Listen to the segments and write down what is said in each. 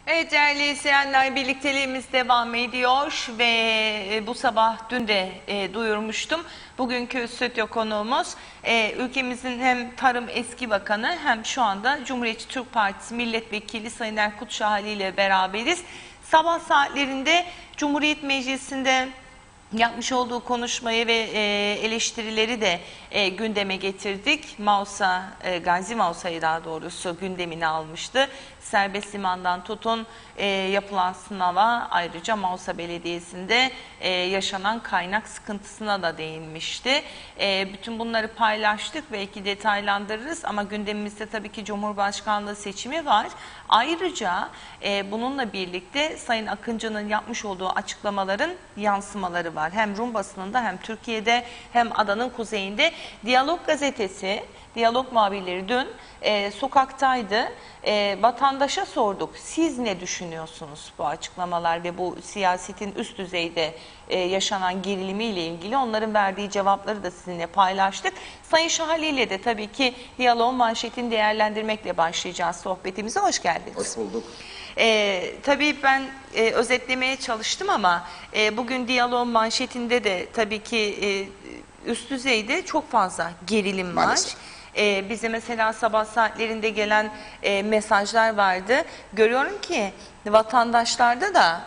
Evet değerli izleyenler, birlikteliğimiz devam ediyor ve bu sabah dün de duyurmuştum. Bugünkü stüdyo konuğumuz ülkemizin hem Tarım Eski Bakanı hem şu anda Cumhuriyetçi Türk Partisi Milletvekili Sayın Erkut Şahali ile beraberiz. Sabah saatlerinde Cumhuriyet Meclisi'nde yapmış olduğu konuşmayı ve eleştirileri de gündeme getirdik. Gazi Mausa'yı daha doğrusu gündemine almıştı. Serbest limandan tutun yapılan sınava, ayrıca Mausa Belediyesi'nde yaşanan kaynak sıkıntısına da değinmişti. Bütün bunları paylaştık, belki detaylandırırız ama gündemimizde tabii ki Cumhurbaşkanlığı seçimi var. Ayrıca bununla birlikte Sayın Akıncı'nın yapmış olduğu açıklamaların yansımaları var. Hem Rum basınında hem Türkiye'de hem adanın kuzeyinde. Diyalog gazetesi, Diyalog muhabirleri dün sokaktaydı. Vatandaşa sorduk. Siz ne düşünüyorsunuz bu açıklamalar ve bu siyasetin üst düzeyde yaşanan gerilimiyle ilgili? Onların verdiği cevapları da sizinle paylaştık. Sayın Şahali ile de tabii ki diyalog manşetini değerlendirmekle başlayacağız sohbetimize. Hoş geldiniz. Hoş bulduk. Tabii ben özetlemeye çalıştım ama bugün diyalog manşetinde de tabii ki üst düzeyde çok fazla gerilim var. Maalesef. Bize mesela sabah saatlerinde gelen mesajlar vardı. Görüyorum ki vatandaşlarda da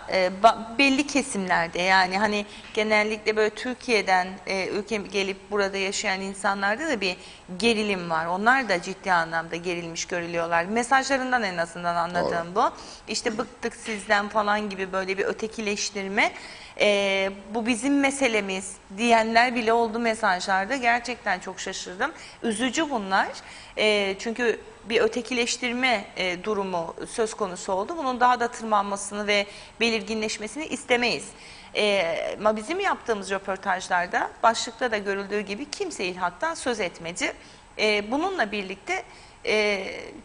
belli kesimlerde, yani hani genellikle böyle Türkiye'den ülke gelip burada yaşayan insanlarda da bir gerilim var. Onlar da ciddi anlamda gerilmiş görülüyorlar. Mesajlarından en azından anladığım bu. İşte bıktık sizden falan gibi böyle bir ötekileştirme. Bu bizim meselemiz diyenler bile oldu mesajlarda. Gerçekten çok şaşırdım. Üzücü bunlar. Çünkü bir ötekileştirme durumu söz konusu oldu. Bunun daha da tırmanmasını ve belirginleşmesini istemeyiz. Ama bizim yaptığımız röportajlarda başlıkta da görüldüğü gibi kimse ilhaktan söz etmedi. Bununla birlikte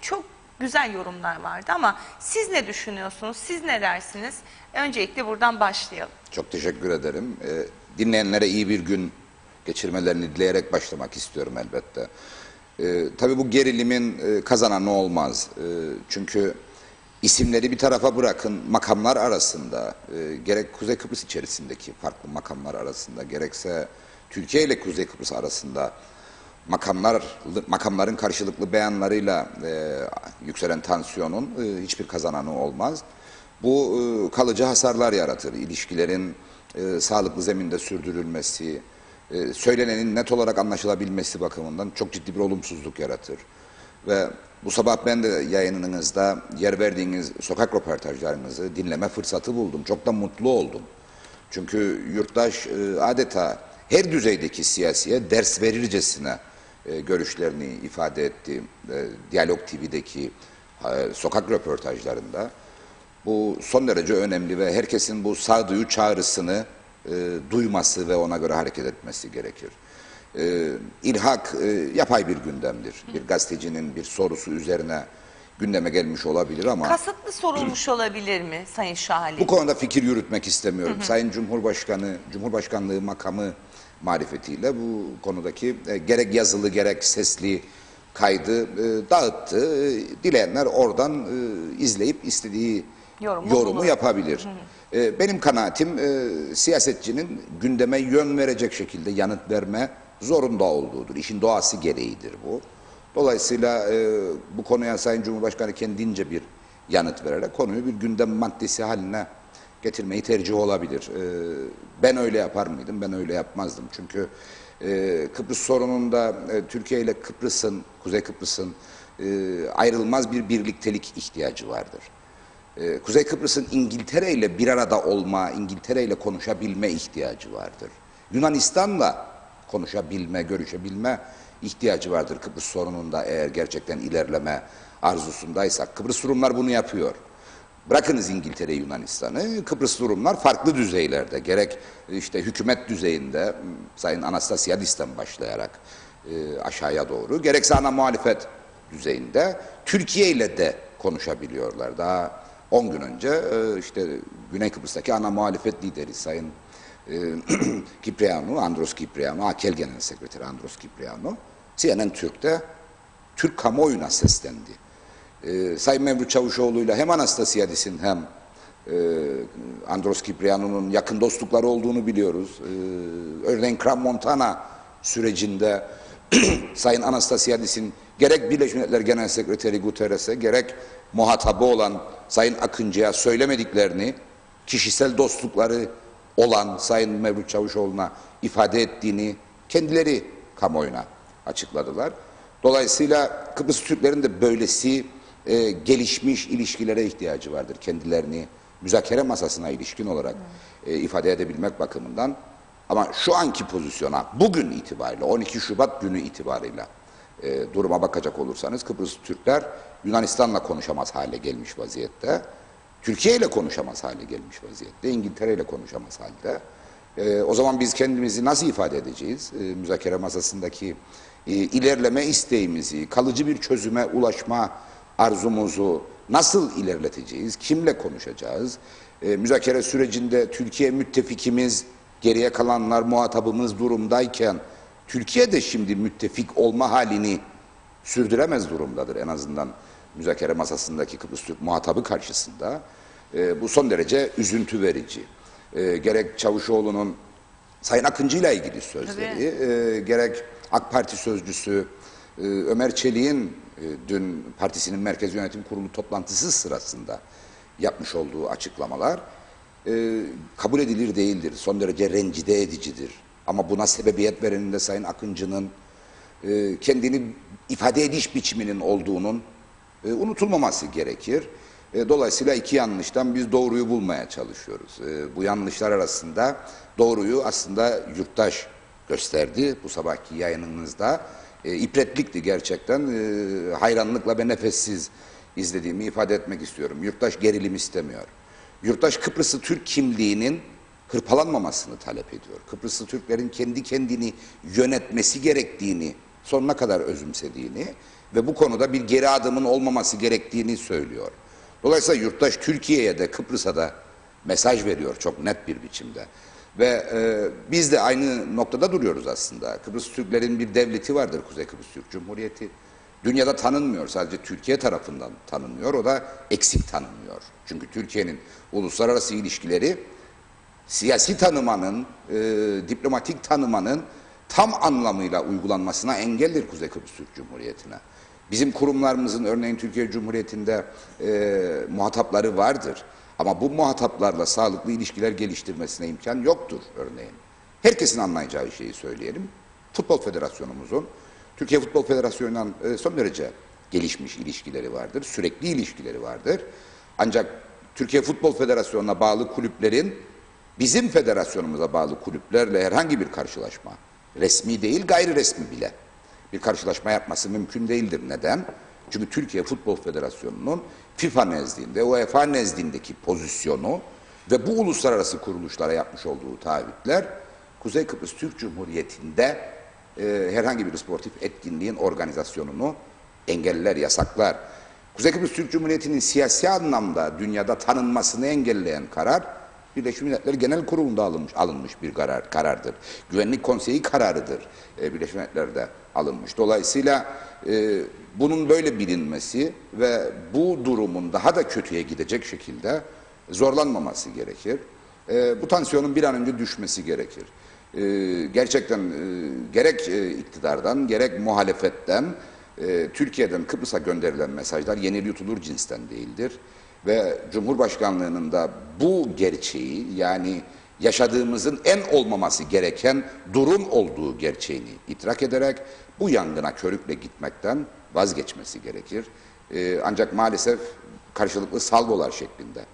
çok güzel yorumlar vardı ama siz ne düşünüyorsunuz? Siz ne dersiniz? Öncelikle buradan başlayalım. Çok teşekkür ederim. Dinleyenlere iyi bir gün geçirmelerini dileyerek başlamak istiyorum elbette. Tabii bu gerilimin kazananı olmaz. Çünkü isimleri bir tarafa bırakın, makamlar arasında, gerek Kuzey Kıbrıs içerisindeki farklı makamlar arasında, gerekse Türkiye ile Kuzey Kıbrıs arasında makamların karşılıklı beyanlarıyla yükselen tansiyonun hiçbir kazananı olmaz. Bu kalıcı hasarlar yaratır. İlişkilerin sağlıklı zeminde sürdürülmesi, söylenenin net olarak anlaşılabilmesi bakımından çok ciddi bir olumsuzluk yaratır. Ve bu sabah ben de yayınınızda yer verdiğiniz sokak röportajlarınızı dinleme fırsatı buldum. Çok da mutlu oldum. Çünkü yurttaş adeta her düzeydeki siyasiye ders verircesine görüşlerini ifade etti. Diyalog TV'deki sokak röportajlarında. Bu son derece önemli ve herkesin bu sağduyu çağrısını duyması ve ona göre hareket etmesi gerekir. İlhak yapay bir gündemdir. Bir gazetecinin bir sorusu üzerine gündeme gelmiş olabilir ama... Kasıtlı sorulmuş olabilir mi Sayın Şahali? Bu konuda fikir yürütmek istemiyorum. Sayın Cumhurbaşkanı, Cumhurbaşkanlığı makamı marifetiyle bu konudaki gerek yazılı gerek sesli kaydı dağıttı. Dileyenler oradan izleyip istediği yorumu yapabilir. Benim kanaatim siyasetçinin gündeme yön verecek şekilde yanıt verme zorunda olduğudur. İşin doğası gereğidir bu. Dolayısıyla bu konuya Sayın Cumhurbaşkanı kendince bir yanıt vererek konuyu bir gündem maddesi haline getirmeyi tercih olabilir. Ben öyle yapar mıydım? Ben öyle yapmazdım. Çünkü Kıbrıs sorununda Türkiye ile Kıbrıs'ın, Kuzey Kıbrıs'ın ayrılmaz bir birliktelik ihtiyacı vardır. Kuzey Kıbrıs'ın İngiltere ile bir arada olma, İngiltere ile konuşabilme ihtiyacı vardır. Yunanistan'la konuşabilme, görüşebilme ihtiyacı vardır Kıbrıs sorununda eğer gerçekten ilerleme arzusundaysak. Kıbrıs Rumlar bunu yapıyor. Bırakınız İngiltere, Yunanistan'ı, Kıbrıs Rumlar farklı düzeylerde, gerek işte hükümet düzeyinde, Sayın Anastasiadis'ten başlayarak aşağıya doğru, gerekse ana muhalefet düzeyinde Türkiye ile de konuşabiliyorlar. Daha 10 gün önce işte Güney Kıbrıs'taki ana muhalefet lideri Sayın Andros Kiprianou, AKEL Genel Sekreteri Andros Kiprianou, CNN Türk'te Türk kamuoyuna seslendi. Sayın Mevlüt Çavuşoğlu'yla hem Anastasiadis'in hem Andros Kipriano'nun yakın dostlukları olduğunu biliyoruz. Örneğin Crans-Montana sürecinde Sayın Anastasiadis'in gerek Birleşmiş Milletler Genel Sekreteri Guterres'e gerek muhatabı olan Sayın Akıncı'ya söylemediklerini kişisel dostlukları olan Sayın Mevlüt Çavuşoğlu'na ifade ettiğini kendileri kamuoyuna açıkladılar. Dolayısıyla Kıbrıs Türklerin de böylesi gelişmiş ilişkilere ihtiyacı vardır. Kendilerini müzakere masasına ilişkin olarak ifade edebilmek bakımından. Ama şu anki pozisyona bugün itibariyle 12 Şubat günü itibarıyla duruma bakacak olursanız Kıbrıs Türkler Yunanistan'la konuşamaz hale gelmiş vaziyette. Türkiye ile konuşamaz hale gelmiş vaziyette. İngiltere ile konuşamaz halde. O zaman biz kendimizi nasıl ifade edeceğiz? Müzakere masasındaki ilerleme isteğimizi, kalıcı bir çözüme ulaşma arzumuzu nasıl ilerleteceğiz? Kimle konuşacağız? Müzakere sürecinde Türkiye müttefikimiz, geriye kalanlar muhatabımız durumdayken Türkiye de şimdi müttefik olma halini sürdüremez durumdadır. En azından müzakere masasındaki Kıbrıs Türk muhatabı karşısında. Bu son derece üzüntü verici. Gerek Çavuşoğlu'nun Sayın Akıncı ile ilgili sözleri, gerek AK Parti sözcüsü Ömer Çelik'in dün partisinin Merkez Yönetim Kurulu toplantısı sırasında yapmış olduğu açıklamalar kabul edilir değildir. Son derece rencide edicidir. Ama buna sebebiyet verenin de Sayın Akıncı'nın kendini ifade ediş biçiminin olduğunun unutulmaması gerekir. Dolayısıyla iki yanlıştan biz doğruyu bulmaya çalışıyoruz. Bu yanlışlar arasında doğruyu aslında Yurttaş gösterdi bu sabahki yayınınızda. İbretlikti gerçekten. Hayranlıkla ve nefessiz izlediğimi ifade etmek istiyorum. Yurttaş gerilim istemiyor. Yurttaş Kıbrıslı Türk kimliğinin hırpalanmamasını talep ediyor. Kıbrıslı Türklerin kendi kendini yönetmesi gerektiğini, sonuna kadar özümsediğini ve bu konuda bir geri adımın olmaması gerektiğini söylüyor. Dolayısıyla yurttaş Türkiye'ye de Kıbrıs'a da mesaj veriyor çok net bir biçimde. Ve biz de aynı noktada duruyoruz aslında. Kıbrıs Türklerin bir devleti vardır, Kuzey Kıbrıs Türk Cumhuriyeti. Dünyada tanınmıyor, sadece Türkiye tarafından tanınıyor, o da eksik tanınıyor. Çünkü Türkiye'nin uluslararası ilişkileri siyasi tanımanın, diplomatik tanımanın tam anlamıyla uygulanmasına engeldir Kuzey Kıbrıs Türk Cumhuriyeti'ne. Bizim kurumlarımızın örneğin Türkiye Cumhuriyeti'nde muhatapları vardır. Ama bu muhataplarla sağlıklı ilişkiler geliştirmesine imkan yoktur örneğin. Herkesin anlayacağı şeyi söyleyelim. Futbol Federasyonumuzun Türkiye Futbol Federasyonu'ndan son derece gelişmiş ilişkileri vardır. Sürekli ilişkileri vardır. Ancak Türkiye Futbol Federasyonu'na bağlı kulüplerin bizim federasyonumuza bağlı kulüplerle herhangi bir karşılaşma, resmi değil gayri resmi bile bir karşılaşma yapması mümkün değildir. Neden? Çünkü Türkiye Futbol Federasyonu'nun FIFA nezdinde, UEFA nezdindeki pozisyonu ve bu uluslararası kuruluşlara yapmış olduğu taahhütler Kuzey Kıbrıs Türk Cumhuriyeti'nde herhangi bir sportif etkinliğin organizasyonunu engeller, yasaklar. Kuzey Kıbrıs Türk Cumhuriyeti'nin siyasi anlamda dünyada tanınmasını engelleyen karar Birleşmiş Milletler Genel Kurulu'nda alınmış bir karardır. Güvenlik Konseyi kararıdır Birleşmiş Milletler'de alınmış. Dolayısıyla bunun böyle bilinmesi ve bu durumun daha da kötüye gidecek şekilde zorlanmaması gerekir. Bu tansiyonun bir an önce düşmesi gerekir. Gerçekten gerek iktidardan gerek muhalefetten Türkiye'den Kıbrıs'a gönderilen mesajlar yenil yutulur cinsten değildir. Ve Cumhurbaşkanlığının da bu gerçeği yani yaşadığımızın en olmaması gereken durum olduğu gerçeğini idrak ederek bu yangına körükle gitmekten vazgeçmesi gerekir. Ancak maalesef karşılıklı salvolar şeklinde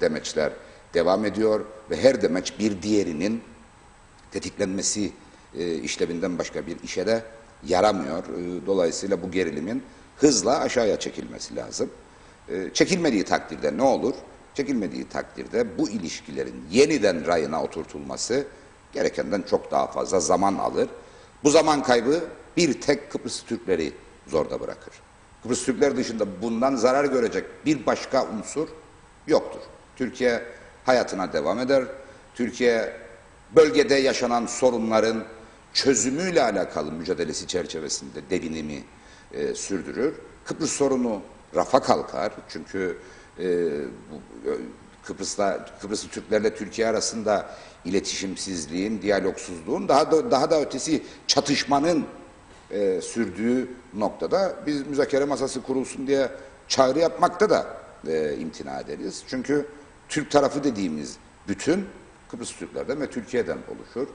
demeçler devam ediyor ve her demeç bir diğerinin tetiklenmesi işlevinden başka bir işe de yaramıyor. Dolayısıyla bu gerilimin hızla aşağıya çekilmesi lazım. Çekilmediği takdirde ne olur? Çekilmediği takdirde bu ilişkilerin yeniden rayına oturtulması gerekenden çok daha fazla zaman alır. Bu zaman kaybı bir tek Kıbrıs Türkleri zorda bırakır. Kıbrıs Türkler dışında bundan zarar görecek bir başka unsur yoktur. Türkiye hayatına devam eder. Türkiye bölgede yaşanan sorunların çözümüyle alakalı mücadelesi çerçevesinde devinimi sürdürür. Kıbrıs sorunu rafa kalkar. Çünkü Kıbrıslı Türklerle Türkiye arasında iletişimsizliğin, diyalogsuzluğun daha da ötesi çatışmanın sürdüğü noktada biz müzakere masası kurulsun diye çağrı yapmakta da imtina ederiz. Çünkü Türk tarafı dediğimiz bütün Kıbrıs Türklerden ve Türkiye'den oluşur.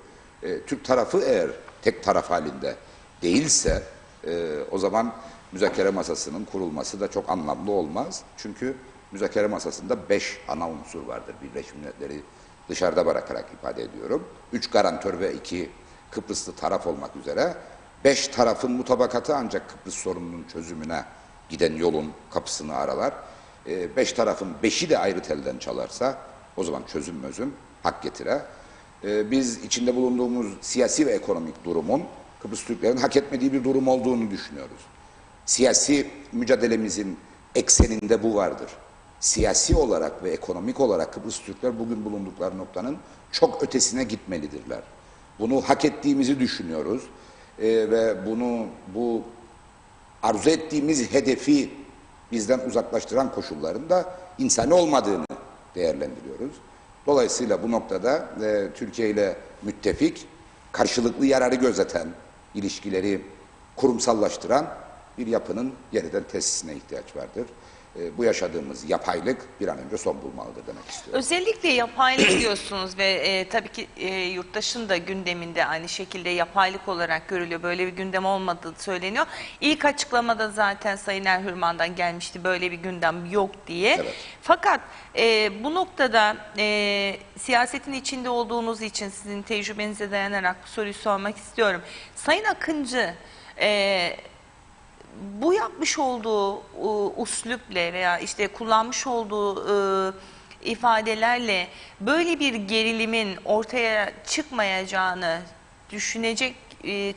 Türk tarafı eğer tek taraf halinde değilse o zaman müzakere masasının kurulması da çok anlamlı olmaz. Çünkü müzakere masasında 5 ana unsur vardır. Birleşmiş Milletleri dışarıda bırakarak ifade ediyorum. 3 garantör ve 2 Kıbrıslı taraf olmak üzere 5 tarafın mutabakatı ancak Kıbrıs sorununun çözümüne giden yolun kapısını aralar. 5 tarafın 5'i de ayrı telden çalarsa o zaman çözüm hak getire. Biz içinde bulunduğumuz siyasi ve ekonomik durumun Kıbrıs Türklerin hak etmediği bir durum olduğunu düşünüyoruz. Siyasi mücadelemizin ekseninde bu vardır. Siyasi olarak ve ekonomik olarak Kıbrıs Türkler bugün bulundukları noktanın çok ötesine gitmelidirler. Bunu hak ettiğimizi düşünüyoruz ve bu arzu ettiğimiz hedefi bizden uzaklaştıran koşulların da insani olmadığını değerlendiriyoruz. Dolayısıyla bu noktada Türkiye ile müttefik, karşılıklı yararı gözeten, ilişkileri kurumsallaştıran bir yapının yeniden tesisine ihtiyaç vardır. Bu yaşadığımız yapaylık bir an önce son bulmalıdır demek istiyorum. Özellikle yapaylık diyorsunuz ve tabii ki yurttaşın da gündeminde aynı şekilde yapaylık olarak görülüyor. Böyle bir gündem olmadığı söyleniyor. İlk açıklamada zaten Sayın Erhürman'dan gelmişti böyle bir gündem yok diye. Evet. Fakat bu noktada siyasetin içinde olduğunuz için sizin tecrübenize dayanarak bu soruyu sormak istiyorum. Sayın Akıncı bu yapmış olduğu üslupla veya işte kullanmış olduğu ifadelerle böyle bir gerilimin ortaya çıkmayacağını düşünecek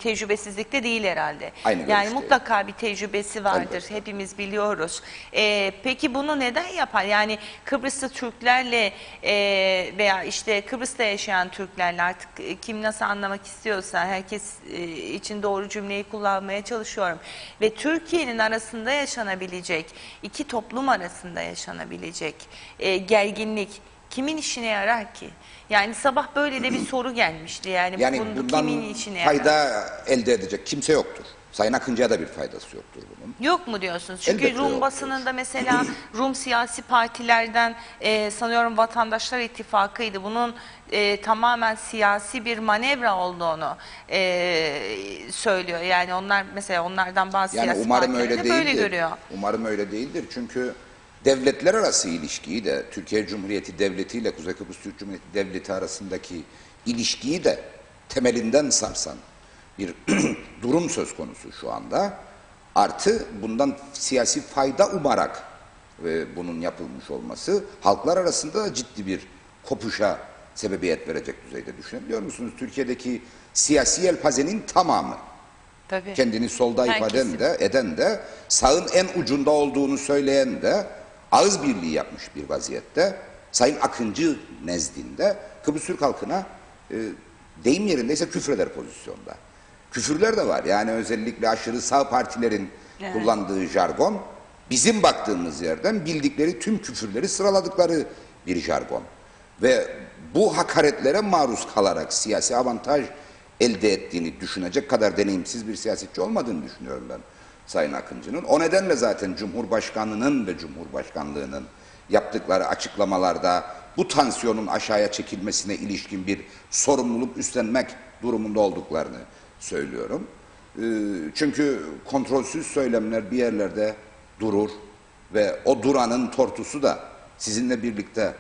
tecrübesizlikte değil herhalde. Aynı yani görüşteyim. mutlaka bir tecrübesi vardır. Elbette. Hepimiz biliyoruz. Peki bunu neden yapar? Yani Kıbrıslı Türklerle veya işte Kıbrıs'ta yaşayan Türklerle artık kim nasıl anlamak istiyorsa herkes için doğru cümleyi kullanmaya çalışıyorum. Ve Türkiye'nin arasında yaşanabilecek, iki toplum arasında yaşanabilecek gerginlik kimin işine yarar ki? Yani sabah böyle de bir soru gelmişti. Yani bunu bundan kimin işine yarar? fayda elde edecek kimse yoktur. Sayın Akıncı'ya da bir faydası yoktur bunun. Yok mu diyorsunuz? Çünkü Elbette Rum yoktur. basınında mesela Rum siyasi partilerden sanıyorum Vatandaşlar İttifakı'ydı. Bunun tamamen siyasi bir manevra olduğunu söylüyor. Yani onlar mesela onlardan bazı Yani siyasi umarım partiler öyle de böyle değildir. görüyor. Umarım öyle değildir. Çünkü devletler arası ilişkiyi de Türkiye Cumhuriyeti Devleti ile Kuzey Kıbrıs Türk Cumhuriyeti Devleti arasındaki ilişkiyi de temelinden sarsan bir durum söz konusu şu anda. Artı bundan siyasi fayda umarak bunun yapılmış olması halklar arasında da ciddi bir kopuşa sebebiyet verecek düzeyde düşünebiliyor musunuz? Türkiye'deki siyasi yelpazenin tamamı Tabii. kendini solda ifade Herkesin. eden de sağın en ucunda olduğunu söyleyen de ağız birliği yapmış bir vaziyette Sayın Akıncı nezdinde Kıbrıs Türk halkına deyim yerindeyse küfreder pozisyonda. Küfürler de var. Yani özellikle aşırı sağ partilerin kullandığı jargon bizim baktığımız yerden bildikleri tüm küfürleri sıraladıkları bir jargon. Ve bu hakaretlere maruz kalarak siyasi avantaj elde ettiğini düşünecek kadar deneyimsiz bir siyasetçi olmadığını düşünüyorum ben Sayın Akıncı'nın. O nedenle zaten Cumhurbaşkanı'nın ve Cumhurbaşkanlığı'nın yaptıkları açıklamalarda bu tansiyonun aşağıya çekilmesine ilişkin bir sorumluluk üstlenmek durumunda olduklarını söylüyorum. Çünkü kontrolsüz söylemler bir yerlerde durur ve o duranın tortusu da sizinle birlikte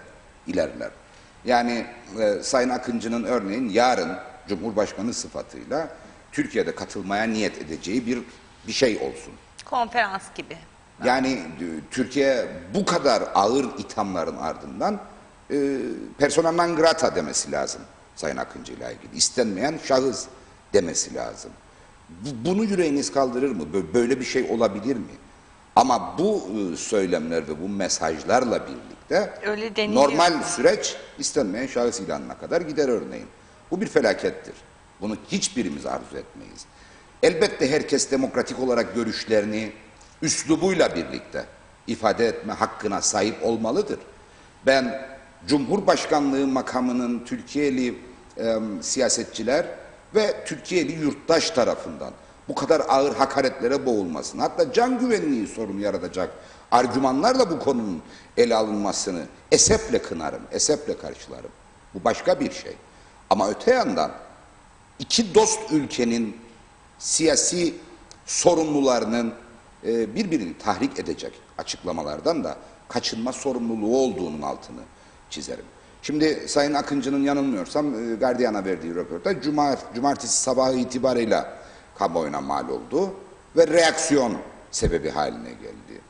ilerler. Yani Sayın Akıncı'nın örneğin yarın Cumhurbaşkanı sıfatıyla Türkiye'de katılmaya niyet edeceği bir şey olsun. Konferans gibi. Yani Türkiye bu kadar ağır ithamların ardından persona non grata demesi lazım Sayın Akıncı ile ilgili. İstenmeyen şahıs demesi lazım. Bunu yüreğiniz kaldırır mı? Böyle bir şey olabilir mi? Ama bu söylemler ve bu mesajlarla birlikte Öyle deniliyor. normal süreç istenmeyen şahıs ilanına kadar gider örneğin. Bu bir felakettir. Bunu hiçbirimiz arzu etmeyiz. Elbette herkes demokratik olarak görüşlerini üslubuyla birlikte ifade etme hakkına sahip olmalıdır. Ben Cumhurbaşkanlığı makamının Türkiye'li siyasetçiler ve Türkiye'li yurttaş tarafından bu kadar ağır hakaretlere boğulmasını, hatta can güvenliği sorunu yaratacak argümanlarla bu konunun ele alınmasını esefle kınarım, esefle karşılarım. Bu başka bir şey. Ama öte yandan iki dost ülkenin siyasi sorumlularının birbirini tahrik edecek açıklamalardan da kaçınma sorumluluğu olduğunun altını çizerim. Şimdi Sayın Akıncı'nın yanılmıyorsam Guardian'a verdiği röportaj cumartesi sabahı itibarıyla kamuoyuna mal oldu ve reaksiyon sebebi haline geldi.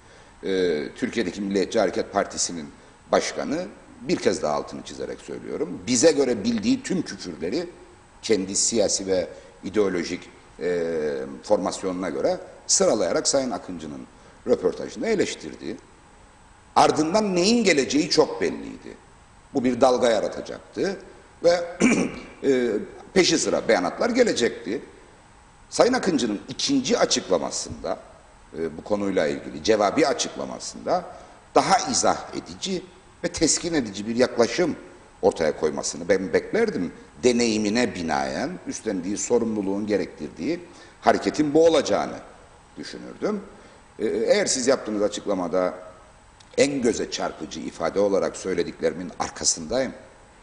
Türkiye'deki Milliyetçi Hareket Partisi'nin başkanı, bir kez daha altını çizerek söylüyorum, bize göre bildiği tüm küfürleri kendi siyasi ve ideolojik formasyonuna göre sıralayarak Sayın Akıncı'nın röportajını eleştirdi. Ardından neyin geleceği çok belliydi. Bu bir dalga yaratacaktı ve peşi sıra beyanatlar gelecekti. Sayın Akıncı'nın ikinci açıklamasında, bu konuyla ilgili cevabi açıklamasında daha izah edici ve teskin edici bir yaklaşım ortaya koymasını ben beklerdim. Deneyimine binaen üstlendiği sorumluluğun gerektirdiği hareketin bu olacağını düşünürdüm. Eğer siz yaptığınız açıklamada en göze çarpıcı ifade olarak söylediklerimin arkasındayım,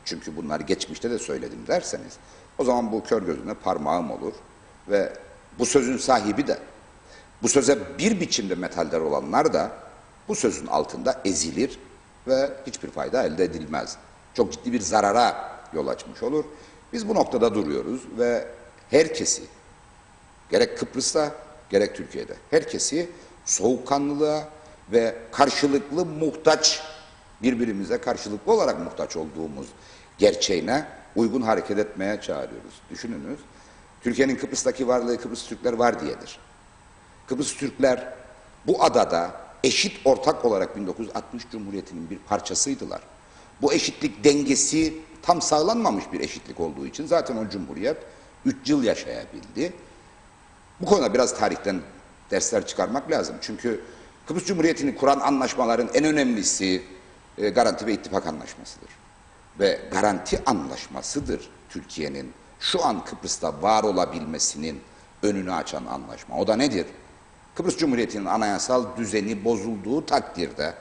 çünkü bunları geçmişte de söyledim derseniz, o zaman bu kör gözüne parmağım olur ve bu sözün sahibi de, bu söze bir biçimde metaldar olanlar da bu sözün altında ezilir ve hiçbir fayda elde edilmez. Çok ciddi bir zarara yol açmış olur. Biz bu noktada duruyoruz ve herkesi, gerek Kıbrıs'ta gerek Türkiye'de, herkesi soğukkanlılığa ve karşılıklı muhtaç, birbirimize karşılıklı olarak muhtaç olduğumuz gerçeğine uygun hareket etmeye çağırıyoruz. Düşününüz, Türkiye'nin Kıbrıs'taki varlığı Kıbrıs Türkler var diyedir. Kıbrıs Türkler bu adada eşit ortak olarak 1960 Cumhuriyeti'nin bir parçasıydılar. Bu eşitlik dengesi tam sağlanmamış bir eşitlik olduğu için zaten o Cumhuriyet 3 yıl yaşayabildi. Bu konuda biraz tarihten dersler çıkarmak lazım. Çünkü Kıbrıs Cumhuriyeti'ni kuran anlaşmaların en önemlisi Garanti ve İttifak Anlaşması'dır. Ve Garanti Anlaşması'dır Türkiye'nin şu an Kıbrıs'ta var olabilmesinin önünü açan anlaşma. O da nedir? Kıbrıs Cumhuriyeti'nin anayasal düzeni bozulduğu takdirde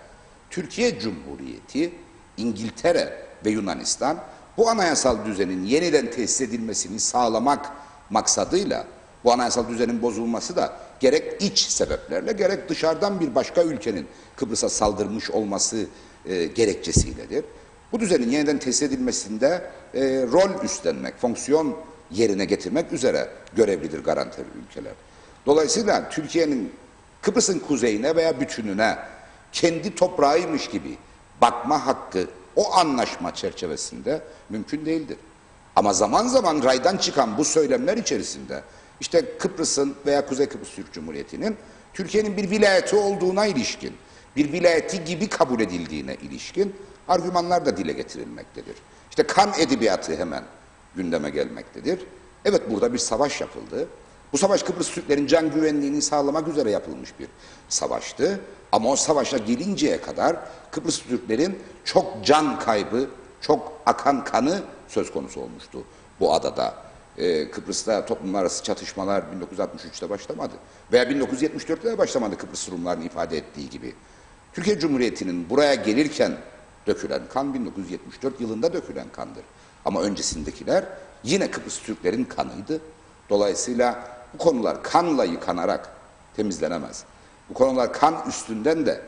Türkiye Cumhuriyeti, İngiltere ve Yunanistan bu anayasal düzenin yeniden tesis edilmesini sağlamak maksadıyla, bu anayasal düzenin bozulması da gerek iç sebeplerle gerek dışarıdan bir başka ülkenin Kıbrıs'a saldırmış olması gerekçesiyledir. Bu düzenin yeniden tesis edilmesinde rol üstlenmek, fonksiyon yerine getirmek üzere görevlidir garantör ülkeler. Dolayısıyla Türkiye'nin Kıbrıs'ın kuzeyine veya bütününe kendi toprağıymış gibi bakma hakkı o anlaşma çerçevesinde mümkün değildir. Ama zaman zaman raydan çıkan bu söylemler içerisinde işte Kıbrıs'ın veya Kuzey Kıbrıs Türk Cumhuriyeti'nin Türkiye'nin bir vilayeti olduğuna ilişkin, bir vilayeti gibi kabul edildiğine ilişkin argümanlar da dile getirilmektedir. İşte kan edebiyatı hemen gündeme gelmektedir. Evet, burada bir savaş yapıldı. Bu savaş Kıbrıs Türklerin can güvenliğini sağlamak üzere yapılmış bir savaştı. Ama o savaşa gelinceye kadar Kıbrıs Türklerin çok can kaybı, çok akan kanı söz konusu olmuştu bu adada. Kıbrıs'ta toplumlar arası çatışmalar 1963'te başlamadı. Veya 1974'te de başlamadı Kıbrıs Rumlarının ifade ettiği gibi. Türkiye Cumhuriyeti'nin buraya gelirken dökülen kan 1974 yılında dökülen kandır. Ama öncesindekiler yine Kıbrıs Türklerin kanıydı. Dolayısıyla bu konular kanla yıkanarak temizlenemez. Bu konular kan üstünden de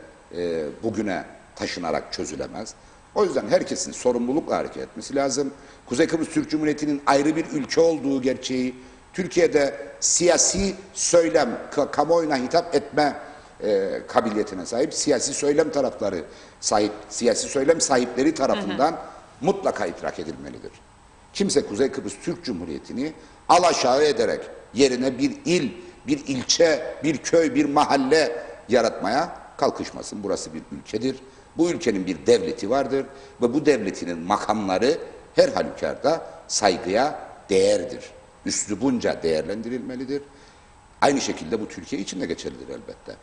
bugüne taşınarak çözülemez. O yüzden herkesin sorumlulukla hareket etmesi lazım. Kuzey Kıbrıs Türk Cumhuriyeti'nin ayrı bir ülke olduğu gerçeği, Türkiye'de siyasi söylem, kamuoyuna hitap etme kabiliyetine sahip siyasi söylem tarafları sahip, siyasi söylem sahipleri tarafından mutlaka idrak edilmelidir. Kimse Kuzey Kıbrıs Türk Cumhuriyeti'ni alaşağı ederek yerine bir il, bir ilçe, bir köy, bir mahalle yaratmaya kalkışmasın. Burası bir ülkedir. Bu ülkenin bir devleti vardır ve bu devletinin makamları her halükarda saygıya değerdir. Üslubunca değerlendirilmelidir. Aynı şekilde bu Türkiye için de geçerlidir elbette.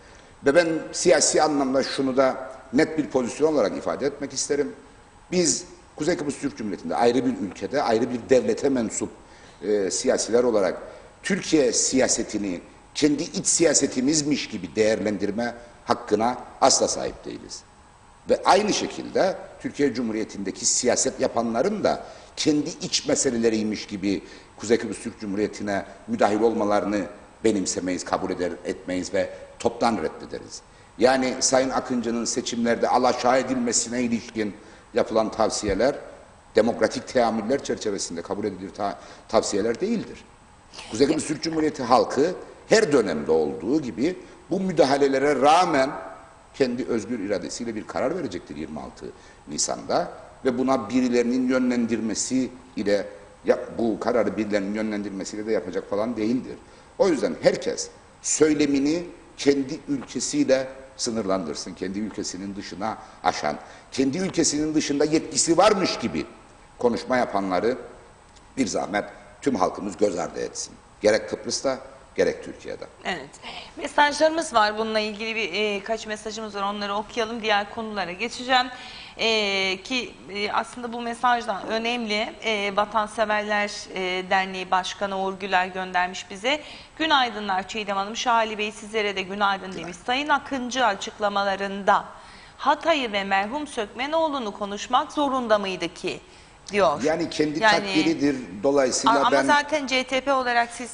Ve ben siyasi anlamda şunu da net bir pozisyon olarak ifade etmek isterim. Biz Kuzey Kıbrıs Türk Cumhuriyeti'nde ayrı bir ülkede, ayrı bir devlete mensup siyasiler olarak Türkiye siyasetini kendi iç siyasetimizmiş gibi değerlendirme hakkına asla sahip değiliz. Ve aynı şekilde Türkiye Cumhuriyeti'ndeki siyaset yapanların da kendi iç meseleleriymiş gibi Kuzey Kıbrıs Türk Cumhuriyeti'ne müdahil olmalarını benimsemeyiz, kabul etmeyiz ve toptan reddederiz. Yani Sayın Akıncı'nın seçimlerde alaşağı edilmesine ilişkin yapılan tavsiyeler, demokratik teamüller çerçevesinde kabul edilir tavsiyeler değildir. Kuzey Kıbrıs Türk Cumhuriyeti halkı her dönemde olduğu gibi bu müdahalelere rağmen kendi özgür iradesiyle bir karar verecektir 26 Nisan'da ve buna birilerinin yönlendirmesi ile bu kararı birilerinin yönlendirmesiyle de yapacak falan değildir. O yüzden herkes söylemini kendi ülkesiyle sınırlandırsın. Kendi ülkesinin dışına aşan, kendi ülkesinin dışında yetkisi varmış gibi konuşma yapanları bir zahmet tüm halkımız göz ardı etsin. Gerek Kıbrıs'ta gerek Türkiye'de. Evet. Mesajlarımız var. Bununla ilgili birkaç mesajımız var. Onları okuyalım. Diğer konulara geçeceğim. Aslında bu mesajdan önemli. Vatanseverler Derneği Başkanı Uğur Güler göndermiş bize. Günaydınlar Çiğdem Hanım. Şahali Bey sizlere de günaydın demiş. Sayın Akıncı açıklamalarında Hatay'ı ve merhum Sökmenoğlu'nu konuşmak zorunda mıydı ki? Diyor. Yani kendi takdiridir. Dolayısıyla ama zaten CTP olarak siz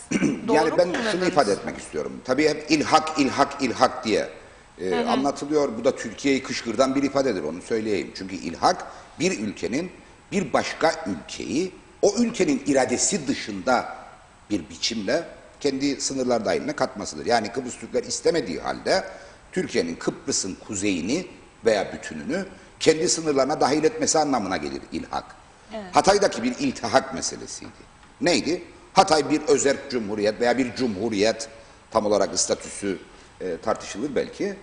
doğru yani ben mu şunu ifade etmek istiyorum. Tabii hep ilhak diye anlatılıyor. Bu da Türkiye'yi kışkırtan bir ifadedir, onu söyleyeyim. Çünkü ilhak bir ülkenin bir başka ülkeyi o ülkenin iradesi dışında bir biçimle kendi sınırlar dahiline katmasıdır. Yani Kıbrıs Türkler istemediği halde Türkiye'nin Kıbrıs'ın kuzeyini veya bütününü kendi sınırlarına dahil etmesi anlamına gelir ilhak. Evet. Hatay'daki bir iltihak meselesiydi. Neydi? Hatay bir özerk cumhuriyet veya bir cumhuriyet, tam olarak statüsü tartışılır belki.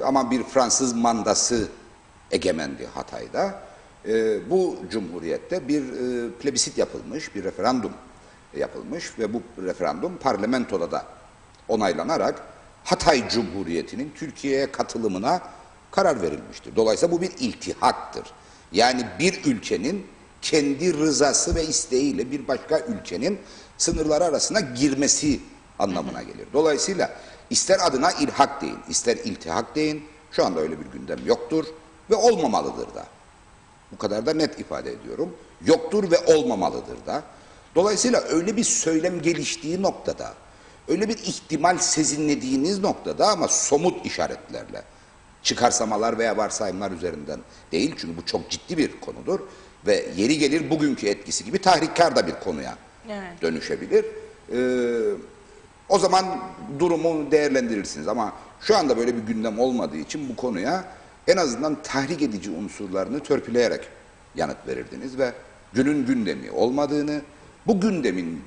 Ama bir Fransız mandası egemendi Hatay'da. Bu cumhuriyette bir plebisit yapılmış, bir referandum yapılmış ve bu referandum parlamentoda da onaylanarak Hatay Cumhuriyeti'nin Türkiye'ye katılımına karar verilmiştir. Dolayısıyla bu bir iltihaktır. Yani bir ülkenin kendi rızası ve isteğiyle bir başka ülkenin sınırları arasına girmesi anlamına gelir. Dolayısıyla ister adına ilhak deyin, ister iltihak deyin, şu anda öyle bir gündem yoktur ve olmamalıdır da. Bu kadar da net ifade ediyorum. Yoktur ve olmamalıdır da. Dolayısıyla öyle bir söylem geliştiği noktada, öyle bir ihtimal sezinlediğiniz noktada ama somut işaretlerle, çıkarsamalar veya varsayımlar üzerinden değil, çünkü bu çok ciddi bir konudur ve yeri gelir bugünkü etkisi gibi tahrikkar da bir konuya dönüşebilir. O zaman durumu değerlendirirsiniz ama şu anda böyle bir gündem olmadığı için bu konuya en azından tahrik edici unsurlarını törpüleyerek yanıt verirdiniz ve günün gündemi olmadığını, bu gündemin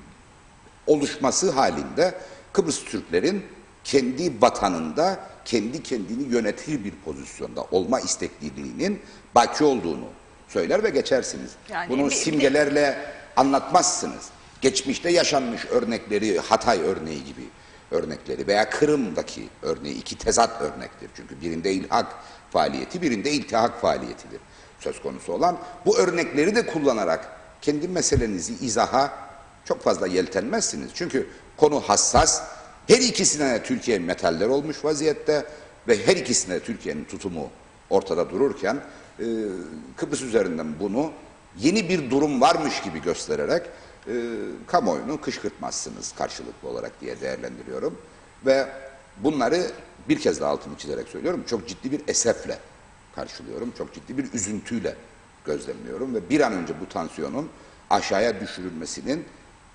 oluşması halinde Kıbrıs Türklerin kendi vatanında kendi kendini yönetir bir pozisyonda olma istekliliğinin baki olduğunu söyler ve geçersiniz. Yani bunu simgelerle anlatmazsınız. Geçmişte yaşanmış örnekleri, Hatay örneği gibi örnekleri veya Kırım'daki örneği, iki tezat örnektir. Çünkü birinde ilhak faaliyeti, birinde iltihak faaliyetidir söz konusu olan. Bu örnekleri de kullanarak kendi meselenizi izaha çok fazla yeltenmezsiniz. Çünkü konu hassas. Her ikisine de Türkiye metaller olmuş vaziyette ve her ikisine de Türkiye'nin tutumu ortada dururken Kıbrıs üzerinden bunu yeni bir durum varmış gibi göstererek kamuoyunu kışkırtmazsınız karşılıklı olarak diye değerlendiriyorum. Ve bunları bir kez daha altını çizerek söylüyorum. Çok ciddi bir esefle karşılıyorum. Çok ciddi bir üzüntüyle gözlemliyorum ve bir an önce bu tansiyonun aşağıya düşürülmesinin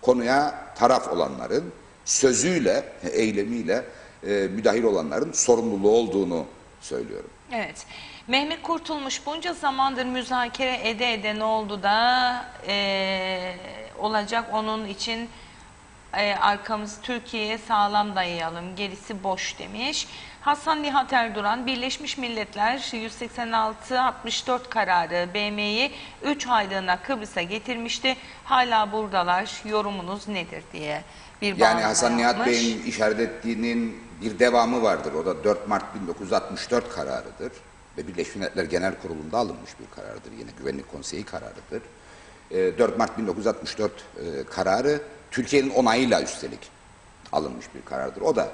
konuya taraf olanların sözüyle, eylemiyle müdahil olanların sorumluluğu olduğunu söylüyorum. Evet. Mehmet Kurtulmuş bunca zamandır müzakere ede ne oldu da olacak onun için arkamızı Türkiye'ye sağlam dayayalım, gerisi boş demiş. Hasan Nihat Erduran, Birleşmiş Milletler 186-64 kararı BM'yi 3 aylığına Kıbrıs'a getirmişti. Hala buradalar, yorumunuz nedir diye bir Yani bağlama Hasan Nihat yapmış. Bey'in işaret ettiğinin bir devamı vardır. O da 4 Mart 1964 kararıdır. Ve Birleşmiş Milletler Genel Kurulu'nda alınmış bir karardır. Yine Güvenlik Konseyi kararıdır. 4 Mart 1964 kararı Türkiye'nin onayıyla üstelik alınmış bir karardır. O da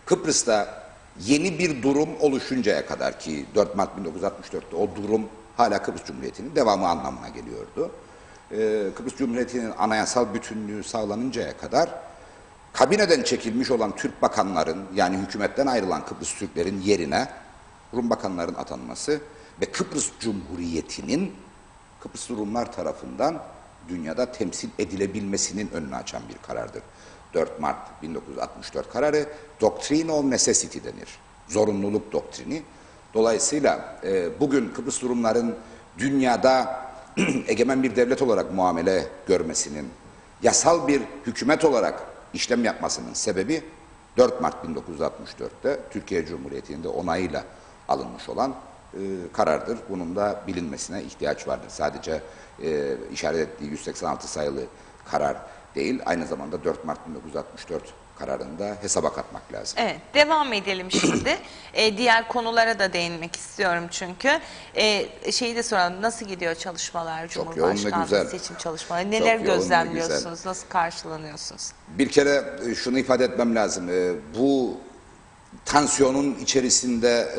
Kıbrıs'ta yeni bir durum oluşuncaya kadar, ki 4 Mart 1964'te o durum hala Kıbrıs Cumhuriyeti'nin devamı anlamına geliyordu. Kıbrıs Cumhuriyeti'nin anayasal bütünlüğü sağlanıncaya kadar kabineden çekilmiş olan Türk bakanların, yani hükümetten ayrılan Kıbrıs Türklerin yerine Rum bakanların atanması ve Kıbrıs Cumhuriyeti'nin Kıbrıs Rumlar tarafından dünyada temsil edilebilmesinin önünü açan bir karardır. 4 Mart 1964 kararı Doctrine of Necessity denir. Zorunluluk doktrini. Dolayısıyla bugün Kıbrıs Rumların dünyada egemen bir devlet olarak muamele görmesinin, yasal bir hükümet olarak işlem yapmasının sebebi 4 Mart 1964'te Türkiye Cumhuriyeti'nin de onayıyla alınmış olan karardır. Bunun da bilinmesine ihtiyaç vardır. Sadece işaret ettiği 186 sayılı karar değil, aynı zamanda 4 Mart 1964 kararını da hesaba katmak lazım. Evet, devam edelim şimdi. Diğer konulara da değinmek istiyorum çünkü. Şeyi de soralım, nasıl gidiyor çalışmalar, Çok yoğun ve Cumhurbaşkanlığı güzel. seçim çalışmaları? Çok Neler yoğun ve gözlemliyorsunuz, güzel. nasıl karşılanıyorsunuz? Bir kere şunu ifade etmem lazım. Bu tansiyonun içerisinde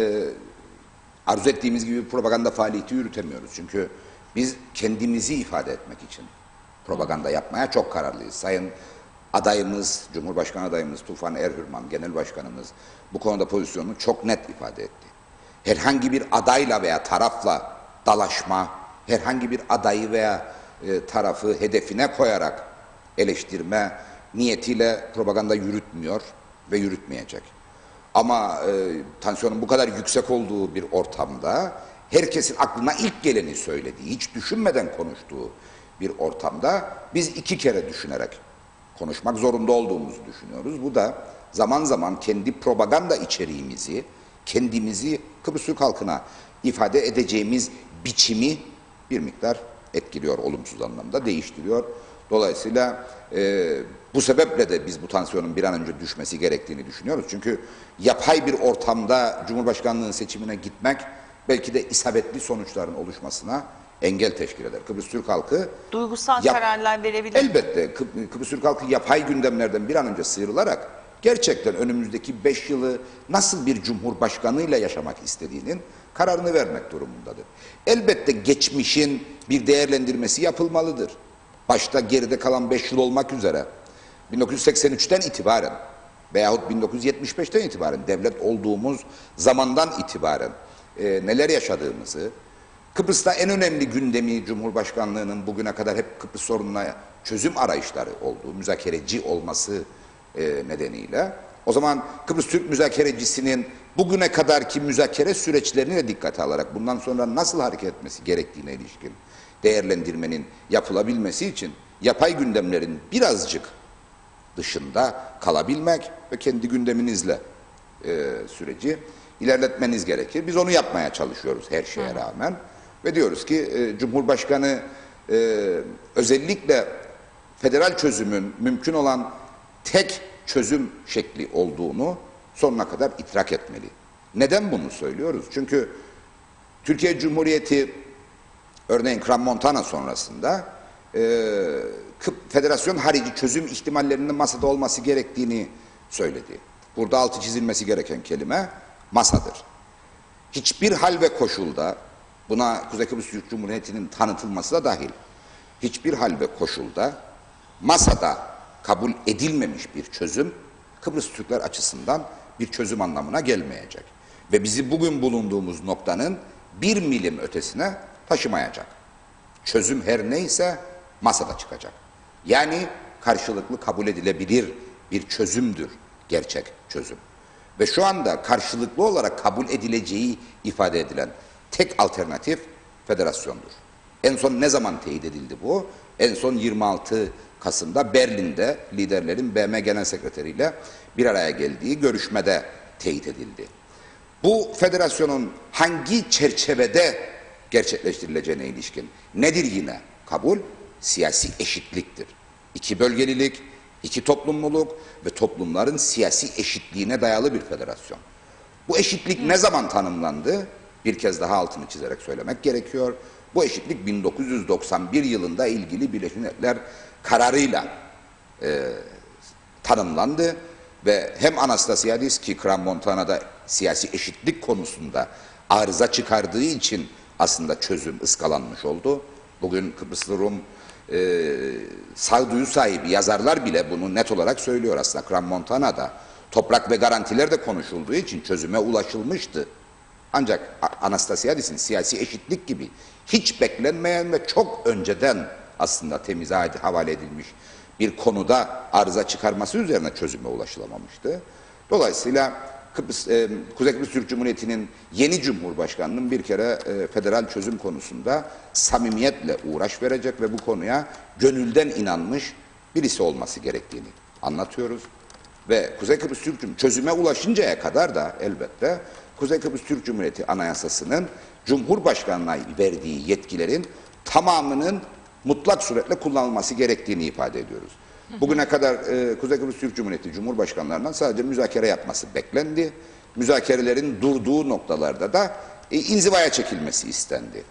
arzu ettiğimiz gibi propaganda faaliyeti yürütemiyoruz. Çünkü biz kendimizi ifade etmek için propaganda yapmaya çok kararlıyız. Sayın adayımız, Cumhurbaşkanı adayımız Tufan Erhürman, Genel Başkanımız bu konuda pozisyonunu çok net ifade etti. Herhangi bir adayla veya tarafla dalaşma, herhangi bir adayı veya tarafı hedefine koyarak eleştirme niyetiyle propaganda yürütmüyor ve yürütmeyecek. Ama tansiyonun bu kadar yüksek olduğu bir ortamda, herkesin aklına ilk geleni söylediği, hiç düşünmeden konuştuğu bir ortamda biz iki kere düşünerek konuşmak zorunda olduğumuzu düşünüyoruz. Bu da zaman zaman kendi propaganda içeriğimizi, kendimizi Kıbrıs Türk halkına ifade edeceğimiz biçimi bir miktar etkiliyor, olumsuz anlamda değiştiriyor. Dolayısıyla bu sebeple de biz bu tansiyonun bir an önce düşmesi gerektiğini düşünüyoruz. Çünkü yapay bir ortamda Cumhurbaşkanlığı seçimine gitmek belki de isabetli sonuçların oluşmasına engel teşkil eder. Kıbrıs Türk halkı Duygusal kararlar verebilir. elbette Kıbrıs Türk halkı yapay gündemlerden bir an önce sıyrılarak gerçekten önümüzdeki 5 yılı nasıl bir cumhurbaşkanıyla yaşamak istediğinin kararını vermek durumundadır. Elbette geçmişin bir değerlendirmesi yapılmalıdır. Başta geride kalan 5 yıl olmak üzere 1983'ten itibaren veyahut 1975'ten itibaren devlet olduğumuz zamandan itibaren neler yaşadığımızı, Kıbrıs'ta en önemli gündemi Cumhurbaşkanlığının bugüne kadar hep Kıbrıs sorununa çözüm arayışları olduğu, müzakereci olması nedeniyle, o zaman Kıbrıs Türk müzakerecisinin bugüne kadarki müzakere süreçlerini de dikkate alarak bundan sonra nasıl hareket etmesi gerektiğine ilişkin değerlendirmenin yapılabilmesi için yapay gündemlerin birazcık dışında kalabilmek ve kendi gündeminizle süreci ilerletmeniz gerekir. Biz onu yapmaya çalışıyoruz her şeye rağmen ve diyoruz ki Cumhurbaşkanı özellikle federal çözümün mümkün olan tek çözüm şekli olduğunu sonuna kadar idrak etmeli. Neden bunu söylüyoruz? Çünkü Türkiye Cumhuriyeti örneğin Crans-Montana sonrasında federasyon harici çözüm ihtimallerinin masada olması gerektiğini söyledi. Burada altı çizilmesi gereken kelime masadır. Hiçbir hal ve koşulda, buna Kuzey Kıbrıs Türk Cumhuriyeti'nin tanıtılması da dahil, hiçbir hal ve koşulda masada kabul edilmemiş bir çözüm Kıbrıs Türkler açısından bir çözüm anlamına gelmeyecek. Ve bizi bugün bulunduğumuz noktanın 1 milim ötesine taşımayacak. Çözüm her neyse masada çıkacak. Yani karşılıklı kabul edilebilir bir çözümdür gerçek çözüm. Ve şu anda karşılıklı olarak kabul edileceği ifade edilen tek alternatif federasyondur. En son ne zaman teyit edildi bu? En son 26 Kasım'da Berlin'de liderlerin BM Genel Sekreteri ile bir araya geldiği görüşmede teyit edildi. Bu federasyonun hangi çerçevede gerçekleştirileceğine ilişkin nedir yine kabul? Siyasi eşitliktir. İki bölgelilik, iki toplumluluk ve toplumların siyasi eşitliğine dayalı bir federasyon. Bu eşitlik ne zaman tanımlandı? Bir kez daha altını çizerek söylemek gerekiyor. Bu eşitlik 1991 yılında ilgili Birleşmiş Milletler kararıyla tanımlandı ve hem Anastasiadis ki Crans-Montana'da siyasi eşitlik konusunda arıza çıkardığı için aslında çözüm ıskalanmış oldu. Bugün Kıbrıslı Rum sağduyu sahibi yazarlar bile bunu net olarak söylüyor aslında. Crans-Montana'da toprak ve garantiler de konuşulduğu için çözüme ulaşılmıştı. Ancak Anastasiadis'in siyasi eşitlik gibi hiç beklenmeyen ve çok önceden aslında temize havale edilmiş bir konuda arıza çıkarması üzerine çözüme ulaşılamamıştı. Dolayısıyla Kuzey Kıbrıs Türk Cumhuriyeti'nin yeni Cumhurbaşkanı'nın bir kere federal çözüm konusunda samimiyetle uğraş verecek ve bu konuya gönülden inanmış birisi olması gerektiğini anlatıyoruz. Ve Kuzey Kıbrıs Türk Cumhuriyeti çözüme ulaşıncaya kadar da elbette Kuzey Kıbrıs Türk Cumhuriyeti Anayasası'nın Cumhurbaşkanı'na verdiği yetkilerin tamamının mutlak suretle kullanılması gerektiğini ifade ediyoruz. Bugüne kadar Kuzey Kıbrıs Türk Cumhuriyeti Cumhurbaşkanlarından sadece müzakere yapması beklendi. Müzakerelerin durduğu noktalarda da inzivaya çekilmesi istendi.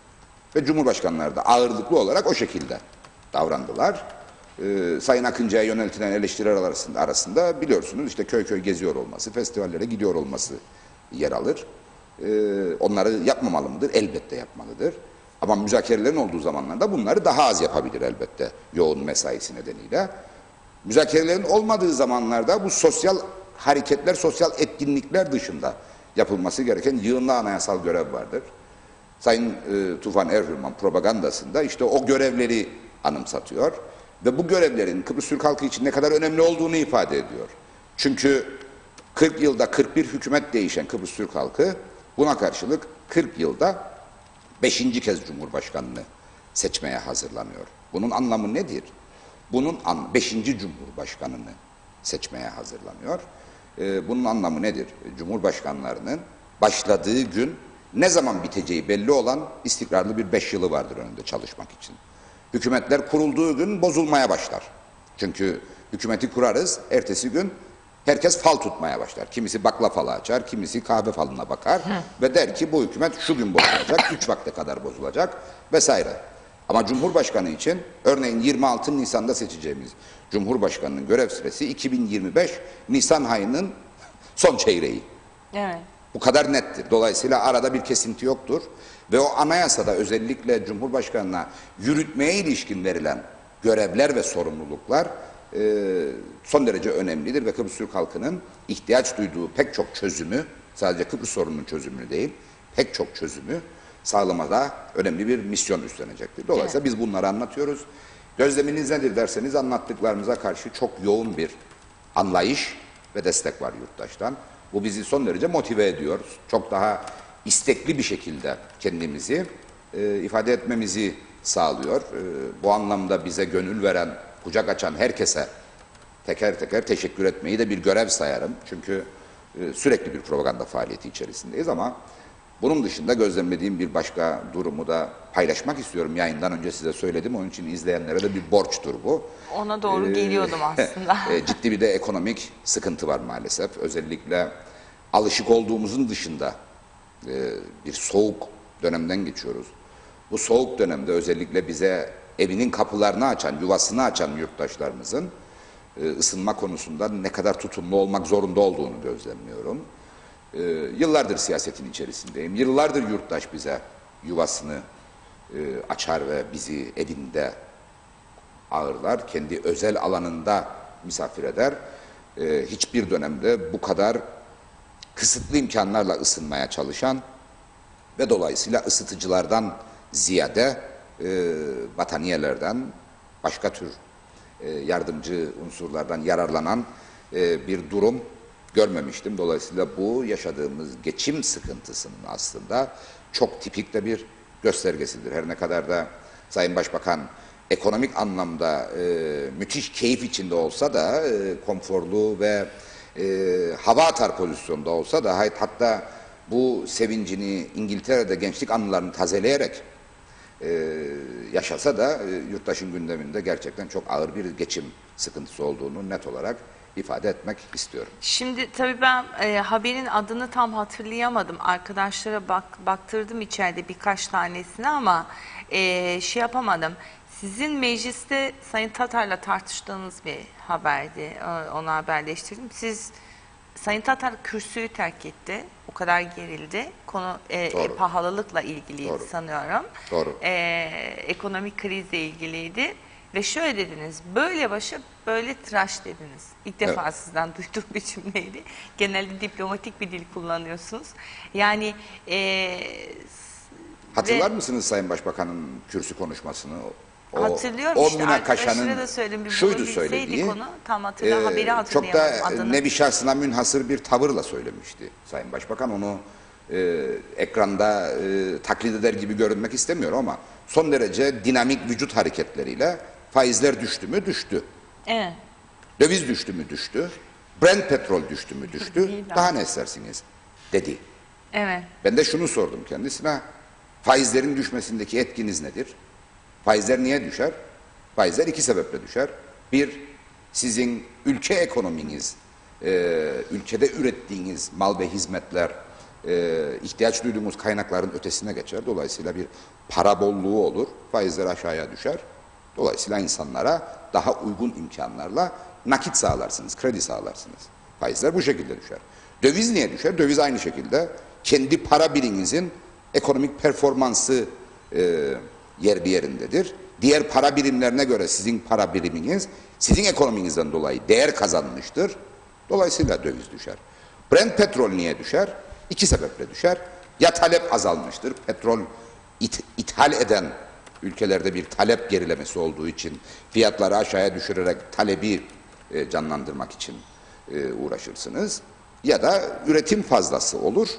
Ve Cumhurbaşkanları da ağırlıklı olarak o şekilde davrandılar. Sayın Akıncı'ya yöneltilen eleştiriler arasında biliyorsunuz işte köy köy geziyor olması, festivallere gidiyor olması yer alır. Onları yapmamalı mıdır? Elbette yapmalıdır. Ama müzakerelerin olduğu zamanlarda bunları daha az yapabilir elbette yoğun mesaisi nedeniyle. Müzakerelerin olmadığı zamanlarda bu sosyal hareketler, sosyal etkinlikler dışında yapılması gereken yığınla anayasal görev vardır. Sayın Tufan Erhürman propagandasında işte o görevleri anımsatıyor ve bu görevlerin Kıbrıs Türk halkı için ne kadar önemli olduğunu ifade ediyor. Çünkü 40 yılda 41 hükümet değişen Kıbrıs Türk halkı buna karşılık 40 yılda 5. kez Cumhurbaşkanını seçmeye hazırlanıyor. Bunun anlamı nedir? Bunun 5. Cumhurbaşkanını seçmeye hazırlanıyor. Bunun anlamı nedir? Cumhurbaşkanlarının başladığı gün ne zaman biteceği belli olan istikrarlı bir 5 yılı vardır önünde çalışmak için. Hükümetler kurulduğu gün bozulmaya başlar. Çünkü hükümeti kurarız, ertesi gün herkes fal tutmaya başlar. Kimisi bakla falı açar, kimisi kahve falına bakar ve der ki bu hükümet şu gün bozulacak, 3 vakte kadar bozulacak vesaire. Ama Cumhurbaşkanı için örneğin 26 Nisan'da seçeceğimiz Cumhurbaşkanı'nın görev süresi 2025 Nisan ayının son çeyreği. Evet. Bu kadar nettir. Dolayısıyla arada bir kesinti yoktur. Ve o anayasada özellikle Cumhurbaşkanı'na yürütmeye ilişkin verilen görevler ve sorumluluklar son derece önemlidir ve Kıbrıs Türk halkının ihtiyaç duyduğu pek çok çözümü, sadece Kıbrıs sorununun çözümünü değil, pek çok çözümü sağlamada önemli bir misyon üstlenecektir. Dolayısıyla biz bunları anlatıyoruz. Gözleminiz nedir derseniz anlattıklarımıza karşı çok yoğun bir anlayış ve destek var yurttaştan. Bu bizi son derece motive ediyor. Çok daha istekli bir şekilde kendimizi ifade etmemizi sağlıyor. Bu anlamda bize gönül veren, kucak açan herkese teker teker teşekkür etmeyi de bir görev sayarım. Çünkü sürekli bir propaganda faaliyeti içerisindeyiz ama bunun dışında gözlemlediğim bir başka durumu da paylaşmak istiyorum. Yayından önce size söyledim. Onun için izleyenlere de bir borçtur bu. Ona doğru geliyordum aslında. Ciddi bir de ekonomik sıkıntı var maalesef. Özellikle alışık olduğumuzun dışında bir soğuk dönemden geçiyoruz. Bu soğuk dönemde özellikle bize evinin kapılarını açan, yuvasını açan yurttaşlarımızın ısınma konusunda ne kadar tutumlu olmak zorunda olduğunu gözlemliyorum. Yıllardır siyasetin içerisindeyim. Yıllardır yurttaş bize yuvasını açar ve bizi evinde ağırlar. Kendi özel alanında misafir eder. Hiçbir dönemde bu kadar kısıtlı imkanlarla ısınmaya çalışan ve dolayısıyla ısıtıcılardan ziyade bataniyelerden, başka tür yardımcı unsurlardan yararlanan bir durum görmemiştim. Dolayısıyla bu yaşadığımız geçim sıkıntısının aslında çok tipik de bir göstergesidir. Her ne kadar da Sayın Başbakan ekonomik anlamda müthiş keyif içinde olsa da konforlu ve hava atar pozisyonda olsa da hatta bu sevincini İngiltere'de gençlik anılarını tazeleyerek yaşasa da yurttaşın gündeminde gerçekten çok ağır bir geçim sıkıntısı olduğunu net olarak ifade etmek istiyorum. Şimdi tabii ben haberin adını tam hatırlayamadım. Arkadaşlara baktırdım içeride birkaç tanesine ama şey yapamadım. Sizin mecliste Sayın Tatar'la tartıştığınız bir haberdi. Onu haberleştirdim. Sayın Tatar kürsüyü terk etti. O kadar gerildi. Konu pahalılıkla ilgiliydi sanıyorum. Doğru. Ekonomik krizle ilgiliydi. Ve şöyle dediniz, böyle başa böyle tıraş dediniz. İlk defa sizden duyduğum bir cümleydi. Genelde diplomatik bir dil kullanıyorsunuz. Yani hatırlar mısınız Sayın Başbakan'ın kürsü konuşmasını? Hatırlıyorum işte, arkadaşlara da söyledim. Şuydu söylediği, konu, tam haberi çok da adını. nevi şahsına münhasır bir tavırla söylemişti Sayın Başbakan. Onu ekranda taklit eder gibi görünmek istemiyorum ama son derece dinamik vücut hareketleriyle faizler düştü mü? Düştü. Evet. Döviz düştü mü? Düştü. Brent petrol düştü mü? Düştü. Daha ne istersiniz? Dedi. Evet. Ben de şunu sordum kendisine. Faizlerin düşmesindeki etkiniz nedir? Faizler niye düşer? Faizler iki sebeple düşer. Bir, sizin ülke ekonominiz, ülkede ürettiğiniz mal ve hizmetler, ihtiyaç duyduğumuz kaynakların ötesine geçer. Dolayısıyla bir para bolluğu olur. Faizler aşağıya düşer. Dolayısıyla insanlara daha uygun imkanlarla nakit sağlarsınız, kredi sağlarsınız. Faizler bu şekilde düşer. Döviz niye düşer? Döviz aynı şekilde kendi para biriminizin ekonomik performansı yer bir yerindedir. Diğer para birimlerine göre sizin para biriminiz sizin ekonominizden dolayı değer kazanmıştır. Dolayısıyla döviz düşer. Brent petrol niye düşer? İki sebeple düşer. Ya talep azalmıştır. Petrol ithal eden ülkelerde bir talep gerilemesi olduğu için fiyatları aşağıya düşürerek talebi canlandırmak için uğraşırsınız. Ya da üretim fazlası olur.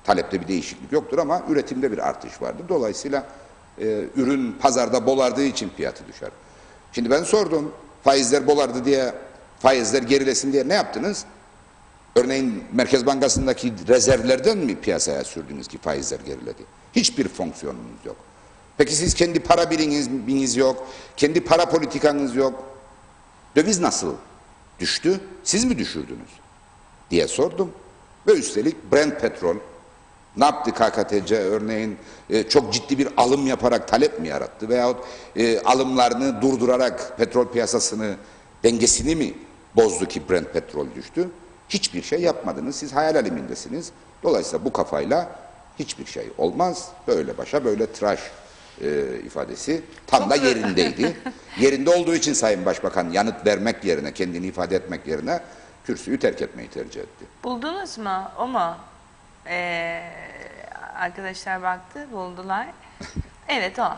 Talepte bir değişiklik yoktur ama üretimde bir artış vardır. Dolayısıyla ürün pazarda bolardığı için fiyatı düşer. Şimdi ben sordum, faizler bolardı diye, faizler gerilesin diye ne yaptınız? Örneğin Merkez Bankası'ndaki rezervlerden mi piyasaya sürdünüz ki faizler geriledi? Hiçbir fonksiyonunuz yok. Peki siz kendi para biriminiz yok, kendi para politikanız yok. Döviz nasıl düştü? Siz mi düşürdünüz? Diye sordum. Ve üstelik Brent petrol ne yaptı KKTC örneğin çok ciddi bir alım yaparak talep mi yarattı veyahut alımlarını durdurarak petrol piyasasını dengesini mi bozdu ki Brent petrol düştü? Hiçbir şey yapmadınız. Siz hayal alemindesiniz. Dolayısıyla bu kafayla hiçbir şey olmaz. Böyle başa böyle tıraş ifadesi tam da yerindeydi. Yerinde olduğu için Sayın Başbakan yanıt vermek yerine, kendini ifade etmek yerine kürsüyü terk etmeyi tercih etti. Buldunuz mu? O mu? Arkadaşlar baktı, buldular. Evet o.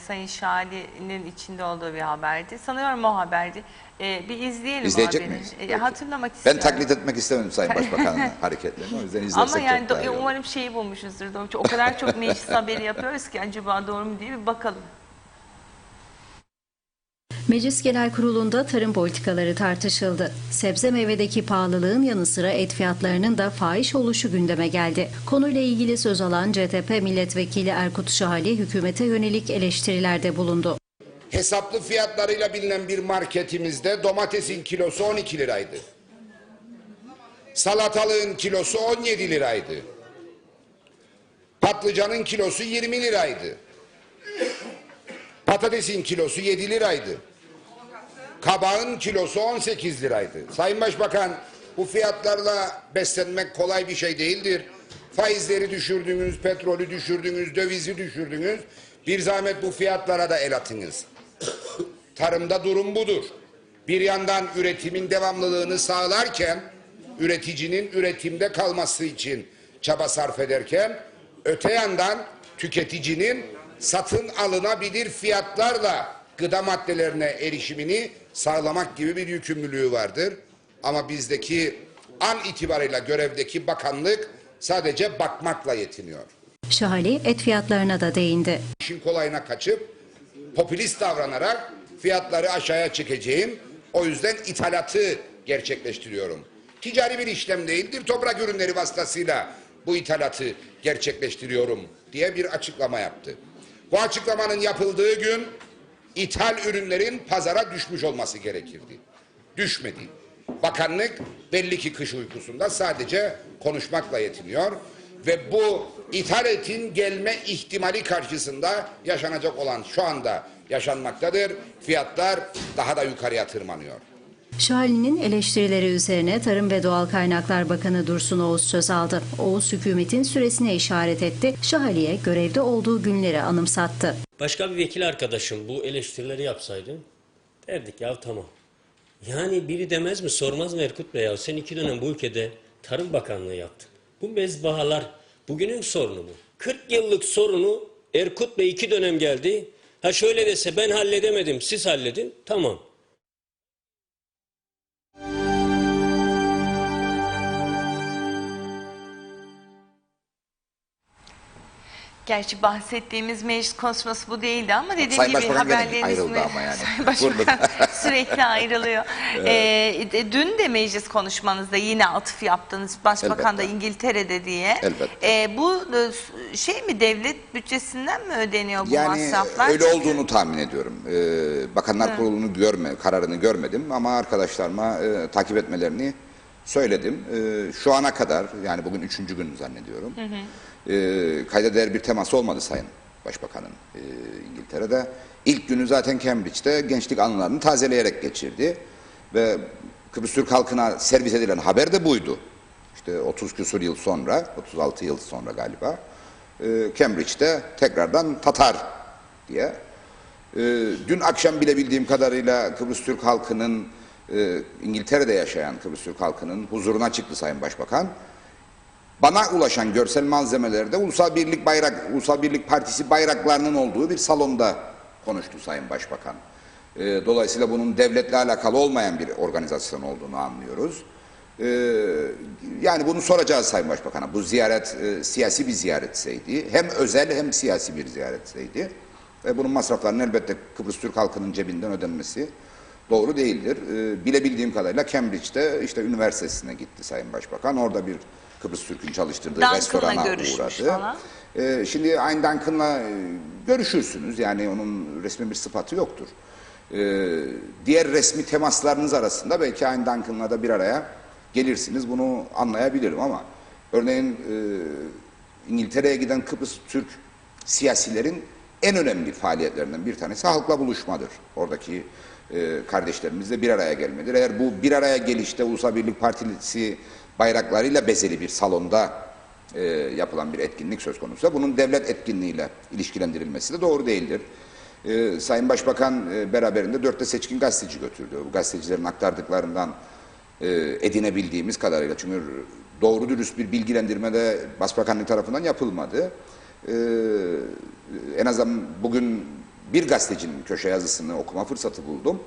Sayın Şali'nin içinde olduğu bir haberdi. Sanıyorum o haberdi. Bir izleyelim İzleyecek o haberi. miyiz? Hatırlamak istiyorum. Ben taklit etmek istemedim Sayın Başbakan'ın hareketlerini. O yüzden izlersek Ama yani çok daha iyi olur. umarım şeyi bulmuşuzdur. O kadar çok meclis haberi yapıyoruz ki acaba doğru mu diye bir bakalım. Meclis Genel Kurulu'nda tarım politikaları tartışıldı. Sebze meyvedeki pahalılığın yanı sıra et fiyatlarının da fahiş oluşu gündeme geldi. Konuyla ilgili söz alan CTP Milletvekili Erkut Şahali hükümete yönelik eleştirilerde bulundu. Hesaplı fiyatlarıyla bilinen bir marketimizde domatesin kilosu 12 liraydı. Salatalığın kilosu 17 liraydı. Patlıcanın kilosu 20 liraydı. Patatesin kilosu 7 liraydı. Kabağın kilosu 18 liraydı. Sayın Başbakan, bu fiyatlarla beslenmek kolay bir şey değildir. Faizleri düşürdünüz, petrolü düşürdünüz, dövizi düşürdünüz. Bir zahmet bu fiyatlara da el atınız. Tarımda durum budur. Bir yandan üretimin devamlılığını sağlarken, üreticinin üretimde kalması için çaba sarf ederken, öte yandan tüketicinin satın alınabilir fiyatlarla gıda maddelerine erişimini sağlamak gibi bir yükümlülüğü vardır. Ama bizdeki an itibarıyla görevdeki bakanlık sadece bakmakla yetiniyor. Şahali et fiyatlarına da değindi. İşin kolayına kaçıp popülist davranarak fiyatları aşağıya çekeceğim. O yüzden ithalatı gerçekleştiriyorum. Ticari bir işlem değildir. Toprak ürünleri vasıtasıyla bu ithalatı gerçekleştiriyorum diye bir açıklama yaptı. Bu açıklamanın yapıldığı gün ithal ürünlerin pazara düşmüş olması gerekirdi. Düşmedi. Bakanlık belli ki kış uykusunda sadece konuşmakla yetiniyor ve bu ithaletin gelme ihtimali karşısında yaşanacak olan şu anda yaşanmaktadır. Fiyatlar daha da yukarıya tırmanıyor. Şahali'nin eleştirileri üzerine Tarım ve Doğal Kaynaklar Bakanı Dursun Oğuz söz aldı. Oğuz hükümetin süresine işaret etti. Şahali'ye görevde olduğu günleri anımsattı. Başka bir vekil arkadaşım bu eleştirileri yapsaydı derdik ya tamam. Yani biri demez mi, sormaz mı Erkut Bey, ya sen 2 dönem bu ülkede Tarım Bakanlığı yaptın. Bu mezbahalar bugünün sorunu mu? 40 yıllık sorunu Erkut Bey 2 dönem geldi. Ha şöyle dese ben halledemedim, siz halledin, tamam. Gerçi bahsettiğimiz meclis konuşması bu değildi ama dediğim Sayın gibi Başbakan gene haberlerin ayrıldı ismi- ama yani. Sayın Başbakan sürekli ayrılıyor. Dün de meclis konuşmanızda yine atıf yaptınız. Başbakan da Elbette. İngiltere'de diye. Elbette. Bu şey mi, devlet bütçesinden mi ödeniyor bu Yani masraflar? öyle olduğunu tahmin ediyorum. Bakanlar Kurulu'nu kararını görmedim ama arkadaşlarıma takip etmelerini söyledim. Şu ana kadar, yani bugün 3. gün zannediyorum. Kayda değer bir teması olmadı Sayın Başbakan'ın İngiltere'de. İlk günü zaten Cambridge'de gençlik anılarını tazeleyerek geçirdi. Ve Kıbrıs Türk halkına servis edilen haber de buydu. İşte 30 küsur yıl sonra, 36 yıl sonra galiba, Cambridge'de tekrardan Tatar diye. Dün akşam bile bildiğim kadarıyla Kıbrıs Türk halkının, İngiltere'de yaşayan Kıbrıs Türk halkının huzuruna çıktı Sayın Başbakan. Bana ulaşan görsel malzemelerde Ulusal Birlik Partisi bayraklarının olduğu bir salonda konuştu Sayın Başbakan. Dolayısıyla bunun devletle alakalı olmayan bir organizasyon olduğunu anlıyoruz. Yani bunu soracağız Sayın Başbakan'a. Bu ziyaret siyasi bir ziyaretseydi, hem özel hem siyasi bir ziyaretseydi, bunun masraflarının elbette Kıbrıs Türk halkının cebinden ödenmesi doğru değildir. Bilebildiğim kadarıyla Cambridge'de işte üniversitesine gitti Sayın Başbakan. Orada bir Kıbrıs Türk'ün çalıştırdığı Duncan'la restorana görüşmüş uğradı. falan. Şimdi Ayn Duncan'la görüşürsünüz. Yani onun resmi bir sıfatı yoktur. Diğer resmi temaslarınız arasında belki Ayn Duncan'la da bir araya gelirsiniz. Bunu anlayabilirim ama örneğin İngiltere'ye giden Kıbrıs Türk siyasilerin en önemli faaliyetlerinden bir tanesi halkla buluşmadır. Oradaki kardeşlerimizle bir araya gelmedir. Eğer bu bir araya gelişte Ulusal Birlik Partisi bayraklarıyla bezeli bir salonda yapılan bir etkinlik söz konusuysa bunun devlet etkinliğiyle ilişkilendirilmesi de doğru değildir. Sayın Başbakan beraberinde 4 de seçkin gazeteci götürdü. Bu gazetecilerin aktardıklarından edinebildiğimiz kadarıyla, çünkü doğru dürüst bir bilgilendirme de Başbakanlık tarafından yapılmadı. En azından bugün bir gazetecinin köşe yazısını okuma fırsatı buldum.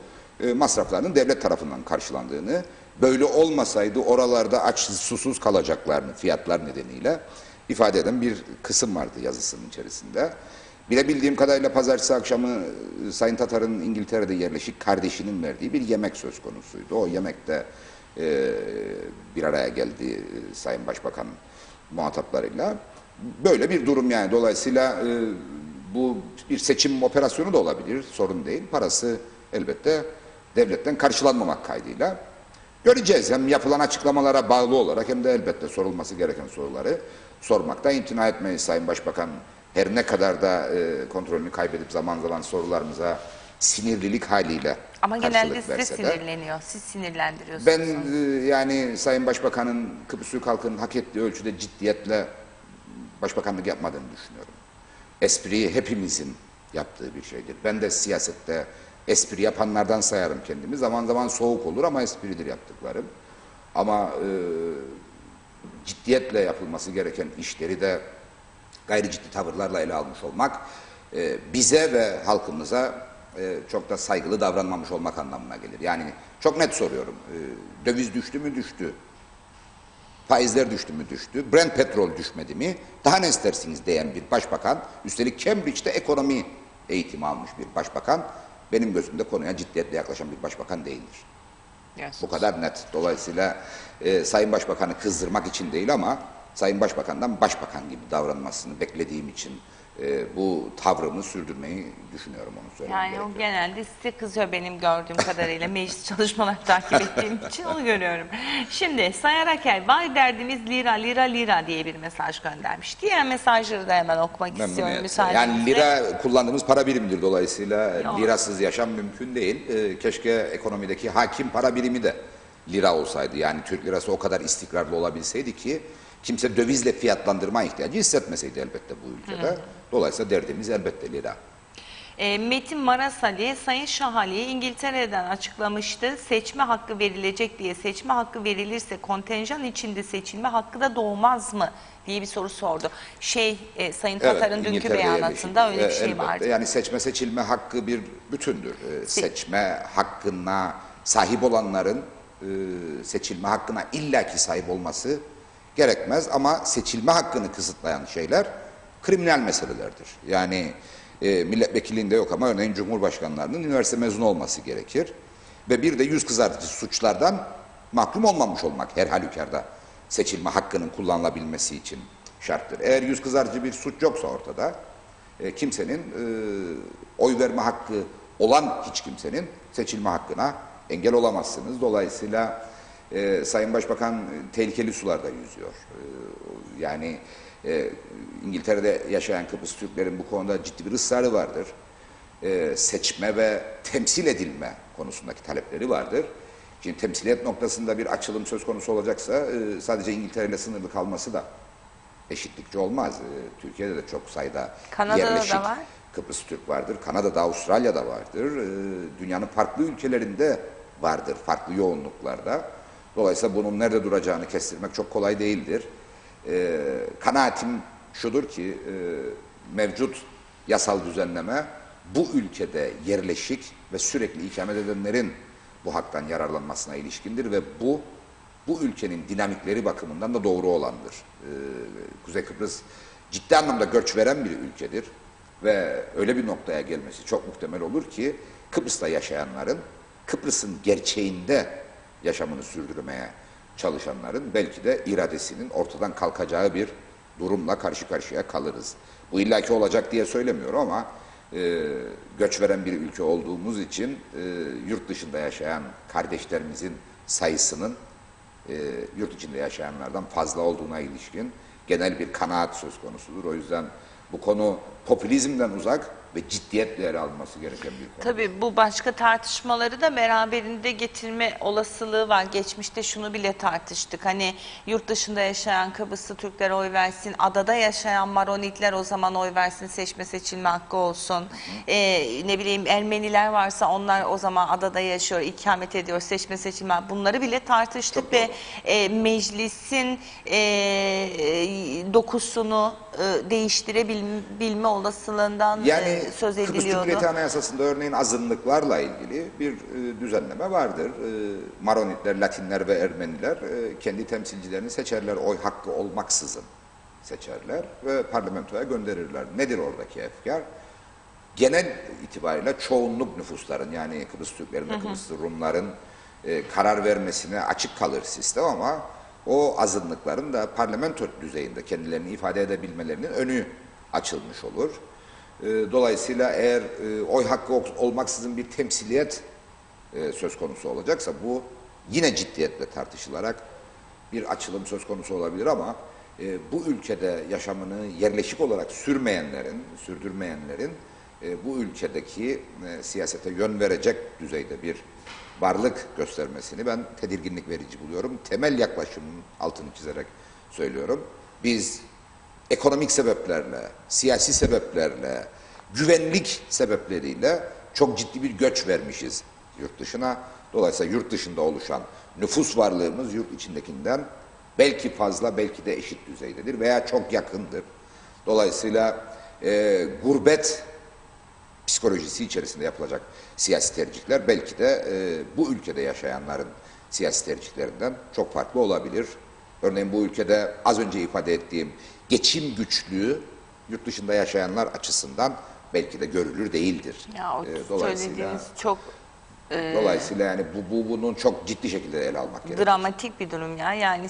Masraflarının devlet tarafından karşılandığını, böyle olmasaydı oralarda açsız susuz kalacaklarını fiyatlar nedeniyle ifade eden bir kısım vardı yazısının içerisinde. Bilebildiğim kadarıyla pazartesi akşamı Sayın Tatar'ın İngiltere'de yerleşik kardeşinin verdiği bir yemek söz konusuydu. O yemekte bir araya geldi Sayın Başbakan muhataplarıyla. Böyle bir durum yani. Dolayısıyla bu bir seçim operasyonu da olabilir. Sorun değil. Parası elbette devletten karşılanmamak kaydıyla. Göreceğiz. Hem yapılan açıklamalara bağlı olarak hem de elbette sorulması gereken soruları sormakta imtina etmeyiz. Sayın Başbakan her ne kadar da kontrolünü kaybedip zaman zaman sorularımıza sinirlilik haliyle Ama genelde karşılık size verse de, sinirleniyor. Siz sinirlendiriyorsunuz. ben yani Sayın Başbakan'ın Kıbrıs Türk halkının hak ettiği ölçüde ciddiyetle başbakanlık yapmadığını düşünüyorum. Espriyi hepimizin yaptığı bir şeydir. Ben de siyasette espri yapanlardan sayarım kendimi. Zaman zaman soğuk olur ama espridir yaptıklarım. Ama ciddiyetle yapılması gereken işleri de gayri ciddi tavırlarla ele almış olmak bize ve halkımıza çok da saygılı davranmamış olmak anlamına gelir. Yani çok net soruyorum. Döviz düştü mü? Düştü. Faizler düştü mü? Düştü. Brent petrol düşmedi mi? Daha ne istersiniz diyen bir başbakan, üstelik Cambridge'de ekonomi eğitimi almış bir başbakan benim gözümde konuya ciddiyetle yaklaşan bir başbakan değildir. Bu kadar net. Dolayısıyla Sayın Başbakan'ı kızdırmak için değil ama Sayın Başbakan'dan başbakan gibi davranmasını beklediğim için bu tavrımı sürdürmeyi düşünüyorum, onu söylemem Yani o gerekiyor. genelde size kızıyor benim gördüğüm kadarıyla. Meclis çalışmaları takip ettiğim için onu görüyorum. Şimdi Sayın Rakel, vay derdimiz lira lira lira diye bir mesaj göndermiş. Diğer mesajları da hemen okumak istiyorum Memnuniyetle. müsaadenizle. Yani lira kullandığımız para birimidir, dolayısıyla Yok. lirasız yaşam mümkün değil. Keşke ekonomideki hakim para birimi de lira olsaydı. Yani Türk lirası o kadar istikrarlı olabilseydi ki kimse dövizle fiyatlandırma ihtiyacı hissetmeseydi elbette bu ülkede. Dolayısıyla derdimiz elbette lira. Metin Marasali, Sayın Şahali'yi İngiltere'den açıklamıştı. Seçme hakkı verilecek diye, seçme hakkı verilirse kontenjan içinde seçilme hakkı da doğmaz mı diye bir soru sordu. Sayın Tatar'ın dünkü İngiltere'de beyanatında öyle bir yerleşik. şey Elbette. vardı. Yani seçme seçilme hakkı bir bütündür. Seçme hakkına sahip olanların seçilme hakkına illaki sahip olması gerekmez ama seçilme hakkını kısıtlayan şeyler kriminal meselelerdir. Yani milletvekilliğinde yok ama örneğin cumhurbaşkanlarının üniversite mezunu olması gerekir. Ve bir de yüz kızartıcı suçlardan mahkum olmamış olmak her halükarda seçilme hakkının kullanılabilmesi için şarttır. Eğer yüz kızartıcı bir suç yoksa ortada kimsenin oy verme hakkı olan hiç kimsenin seçilme hakkına engel olamazsınız. Dolayısıyla Sayın Başbakan tehlikeli sularda yüzüyor. Yani İngiltere'de yaşayan Kıbrıs Türklerin bu konuda ciddi bir ısrarı vardır. Seçme ve temsil edilme konusundaki talepleri vardır. Şimdi temsiliyet noktasında bir açılım söz konusu olacaksa sadece İngiltere ile sınırlı kalması da eşitlikçi olmaz. Türkiye'de de çok sayıda Kanada'da yerleşik da var. Kıbrıs Türk vardır. Kanada'da, Avustralya'da vardır. Dünyanın farklı ülkelerinde vardır, farklı yoğunluklarda. Dolayısıyla bunun nerede duracağını kestirmek çok kolay değildir. Kanaatim şudur ki mevcut yasal düzenleme bu ülkede yerleşik ve sürekli ikamet edenlerin bu haktan yararlanmasına ilişkindir ve bu ülkenin dinamikleri bakımından da doğru olandır. Kuzey Kıbrıs ciddi anlamda göç veren bir ülkedir ve öyle bir noktaya gelmesi çok muhtemel olur ki Kıbrıs'ta yaşayanların Kıbrıs'ın gerçeğinde yaşamını sürdürmeye çalışanların belki de iradesinin ortadan kalkacağı bir durumla karşı karşıya kalırız. Bu illaki olacak diye söylemiyorum ama göç veren bir ülke olduğumuz için yurt dışında yaşayan kardeşlerimizin sayısının yurt içinde yaşayanlardan fazla olduğuna ilişkin genel bir kanaat söz konusudur. O yüzden bu konu popülizmden uzak ve ciddiyetle ele alınması gereken bir konu. Tabii bu başka tartışmaları da beraberinde getirme olasılığı var. Geçmişte şunu bile tartıştık. Hani yurt dışında yaşayan Kıbrıslı Türkler oy versin, adada yaşayan Maronitler o zaman oy versin, seçme seçilme hakkı olsun. Ne bileyim Ermeniler varsa onlar o zaman adada yaşıyor, ikamet ediyor, seçme seçilme. Bunları bile tartıştık Çok ve meclisin dokusunu değiştirebilme olasılığından söz Kıbrıs ediliyordu. Cumhuriyeti Anayasası'nda örneğin azınlıklarla ilgili bir düzenleme vardır. Maronitler, Latinler ve Ermeniler kendi temsilcilerini seçerler, oy hakkı olmaksızın seçerler ve parlamentoya gönderirler. Nedir oradaki efkar? Genel itibariyle çoğunluk nüfusların yani Kıbrıs Türklerin ve Kıbrıslı Rumların karar vermesine açık kalır sistem ama o azınlıkların da parlamento düzeyinde kendilerini ifade edebilmelerinin önü açılmış olur. Dolayısıyla eğer oy hakkı olmaksızın bir temsiliyet söz konusu olacaksa bu yine ciddiyetle tartışılarak bir açılım söz konusu olabilir ama bu ülkede yaşamını yerleşik olarak sürdürmeyenlerin bu ülkedeki siyasete yön verecek düzeyde bir varlık göstermesini ben tedirginlik verici buluyorum. Temel yaklaşımın altını çizerek söylüyorum. Biz ekonomik sebeplerle, siyasi sebeplerle, güvenlik sebepleriyle çok ciddi bir göç vermişiz yurt dışına. Dolayısıyla yurt dışında oluşan nüfus varlığımız yurt içindekinden belki fazla, belki de eşit düzeydedir veya çok yakındır. Dolayısıyla gurbet psikolojisi içerisinde yapılacak siyasi tercihler belki de bu ülkede yaşayanların siyasi tercihlerinden çok farklı olabilir. Örneğin bu ülkede az önce ifade ettiğim geçim güçlüğü yurt dışında yaşayanlar açısından belki de görülür değildir. Ya o söylediğiniz çok Dolayısıyla yani bunun çok ciddi şekilde ele almak gerekiyor. dramatik bir durum ya. Yani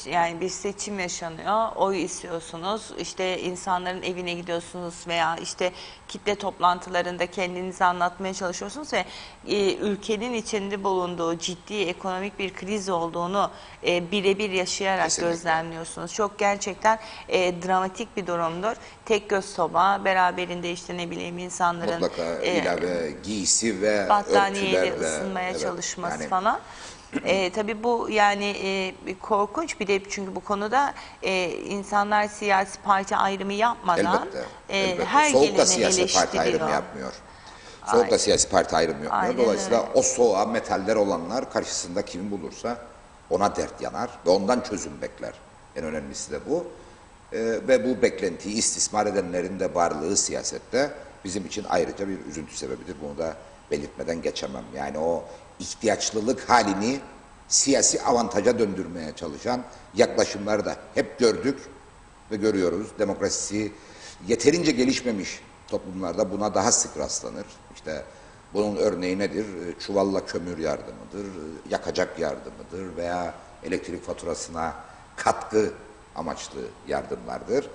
yani bir seçim yaşanıyor. Oy istiyorsunuz. İşte insanların evine gidiyorsunuz veya işte kitle toplantılarında kendinizi anlatmaya çalışıyorsunuz ve ülkenin içinde bulunduğu ciddi ekonomik bir kriz olduğunu birebir yaşayarak Kesinlikle. gözlemliyorsunuz. Çok gerçekten dramatik bir durumdur. Tek göz soba, beraberinde işte ne bileyim insanların Mutlaka ilave giysi ve battaniyeyle örtülerle, ısınmaya evet, çalışması yani falan. Tabii bu yani korkunç bir de çünkü bu konuda insanlar siyasi parti ayrımı yapmadan elbette. her Soğuk da gelene siyasi parti ayrımı eleştiriyor. yapmıyor. Soğuk da siyasi parti ayrımı yapmıyor. Aynen Dolayısıyla öyle. o soğuğa metaller olanlar karşısında kimi bulursa ona dert yanar ve ondan çözüm bekler. En önemlisi de bu. Ve bu beklentiyi istismar edenlerin de varlığı siyasette bizim için ayrıca bir üzüntü sebebidir. Bunu da belirtmeden geçemem. Yani o ihtiyaçlılık halini siyasi avantaja döndürmeye çalışan yaklaşımları da hep gördük ve görüyoruz. Demokrasisi yeterince gelişmemiş toplumlarda buna daha sık rastlanır. İşte bunun örneği nedir? Çuvalla kömür yardımıdır, yakacak yardımıdır veya elektrik faturasına katkı amaçlı yardımlardır.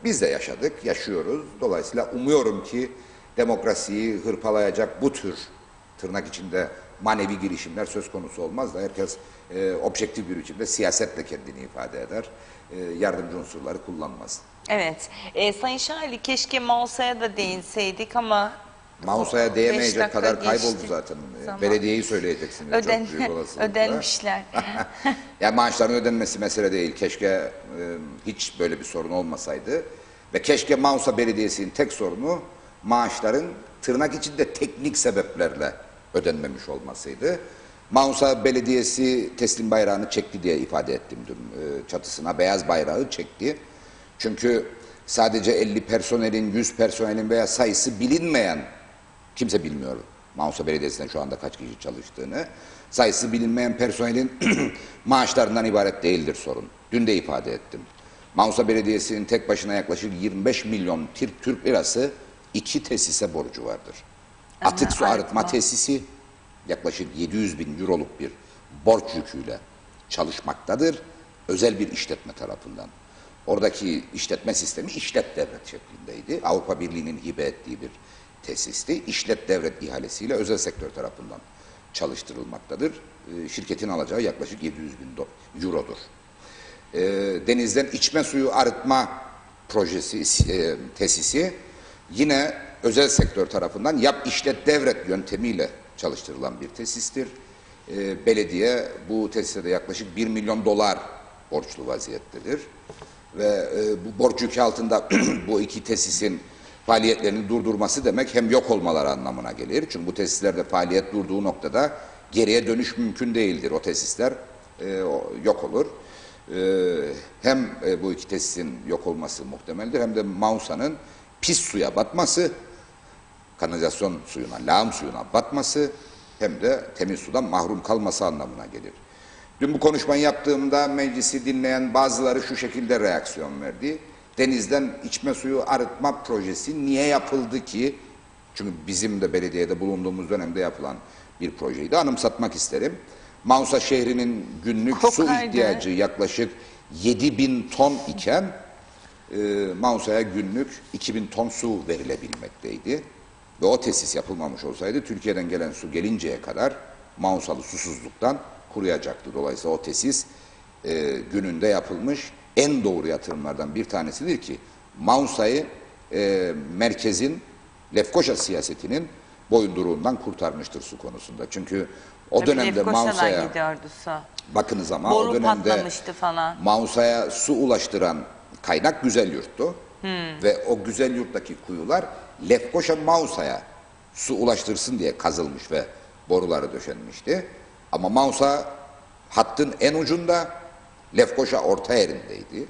Biz de yaşadık, yaşıyoruz. Dolayısıyla umuyorum ki demokrasiyi hırpalayacak bu tür tırnak içinde manevi girişimler söz konusu olmaz da herkes objektif bir biçimde siyasetle kendini ifade eder. Yardımcı unsurları kullanmaz. Evet. Sayın Şahli keşke Mausa'ya da değinseydik ama Mausa'ya 5 değemeyecek dakika kadar geçti. kayboldu zaten. Zaman. Belediyeyi söyleyeceksiniz çok büyük olasılıkla. Ödenmişler. Yani maaşların ödenmesi mesele değil. Keşke hiç böyle bir sorun olmasaydı. Ve keşke Manisa Belediyesi'nin tek sorunu maaşların tırnak içinde teknik sebeplerle ödenmemiş olmasıydı. Manisa Belediyesi teslim bayrağını çekti diye ifade ettim dün. Çatısına beyaz bayrağı çekti. Çünkü sadece 50 personelin, 100 personelin veya sayısı bilinmeyen, kimse bilmiyor Manisa Belediyesi'nde şu anda kaç kişi çalıştığını. Sayısı bilinmeyen personelin maaşlarından ibaret değildir sorun. Dün de ifade ettim. Manisa Belediyesi'nin tek başına yaklaşık 25 milyon Türk lirası 2 tesise borcu vardır. Atık su arıtma tesisi yaklaşık 700 bin euroluk bir borç yüküyle çalışmaktadır. Özel bir işletme tarafından. Oradaki işletme sistemi işlet devret şeklindeydi. Avrupa Birliği'nin hibe ettiği bir tesisti. İşlet devret ihalesiyle özel sektör tarafından çalıştırılmaktadır. Şirketin alacağı yaklaşık 700 bin eurodur. Denizden içme suyu arıtma projesi, tesisi yine özel sektör tarafından yap işlet devret yöntemiyle çalıştırılan bir tesistir. Belediye bu tesise de yaklaşık 1 milyon dolar borçlu vaziyettedir. Ve bu borç yükü altında bu iki tesisin faaliyetlerini durdurması demek hem yok olmaları anlamına gelir. Çünkü bu tesislerde faaliyet durduğu noktada geriye dönüş mümkün değildir. O tesisler yok olur. Hem bu iki tesisin yok olması muhtemeldir hem de Mausa'nın pis suya batması, kanalizasyon suyuna, lağım suyuna batması hem de temiz sudan mahrum kalması anlamına gelir. Dün bu konuşmayı yaptığımda meclisi dinleyen bazıları şu şekilde reaksiyon verdi. Denizden içme suyu arıtma projesi niye yapıldı ki? Çünkü bizim de belediyede bulunduğumuz dönemde yapılan bir projeydi. Anımsatmak isterim. Manisa şehrinin günlük su ihtiyacı yaklaşık 7.000 ton iken Manisa'ya günlük 2.000 ton su verilebilmekteydi. Ve o tesis yapılmamış olsaydı Türkiye'den gelen su gelinceye kadar Manisalı susuzluktan kuruyacaktı. Dolayısıyla o tesis gününde yapılmış en doğru yatırımlardan bir tanesidir ki Manisa'yı merkezin Lefkoşa siyasetinin boyunduruğundan kurtarmıştır su konusunda. Çünkü o Tabii dönemde Lefkoşa'dan gidiyordu su. bakınız ama Boru o dönemde patlamıştı falan. Manisa'ya su ulaştıran kaynak Güzelyurt'tu. Ve o Güzelyurt'taki kuyular Lefkoşa Manisa'ya su ulaştırsın diye kazılmış ve boruları döşenmişti. Ama Manisa hattın en ucunda, Lefkoşa orta yerindeydi.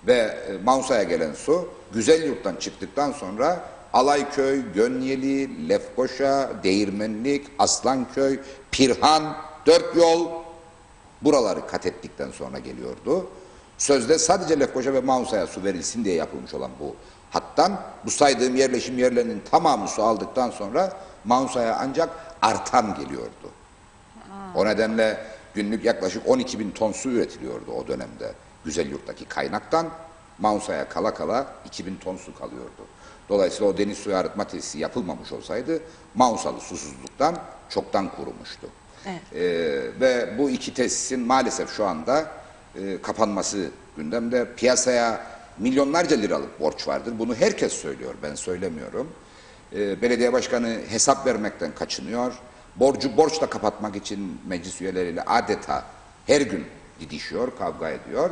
Ve Manisa'ya gelen su Güzelyurt'tan çıktıktan sonra Alayköy, Gönyeli, Lefkoşa, Değirmenlik, Aslanköy, Pirhan, Dört Yol buraları kat ettikten sonra geliyordu. Sözde sadece Lefkoşa ve Manisa'ya su verilsin diye yapılmış olan bu hattan bu saydığım yerleşim yerlerinin tamamı su aldıktan sonra Mansa'ya ancak artan geliyordu. O nedenle günlük yaklaşık 12 bin ton su üretiliyordu o dönemde. Güzelyurt'taki kaynaktan Mansa'ya kala kala 2000 ton su kalıyordu. Dolayısıyla o deniz suyu arıtma tesisi yapılmamış olsaydı Mansalı susuzluktan çoktan kurumuştu. Evet. Ve bu iki tesisin maalesef şu anda kapanması gündemde. Piyasaya milyonlarca liralık borç vardır. Bunu herkes söylüyor, ben söylemiyorum. Belediye başkanı hesap vermekten kaçınıyor. Borcu borçla kapatmak için meclis üyeleriyle adeta her gün didişiyor, kavga ediyor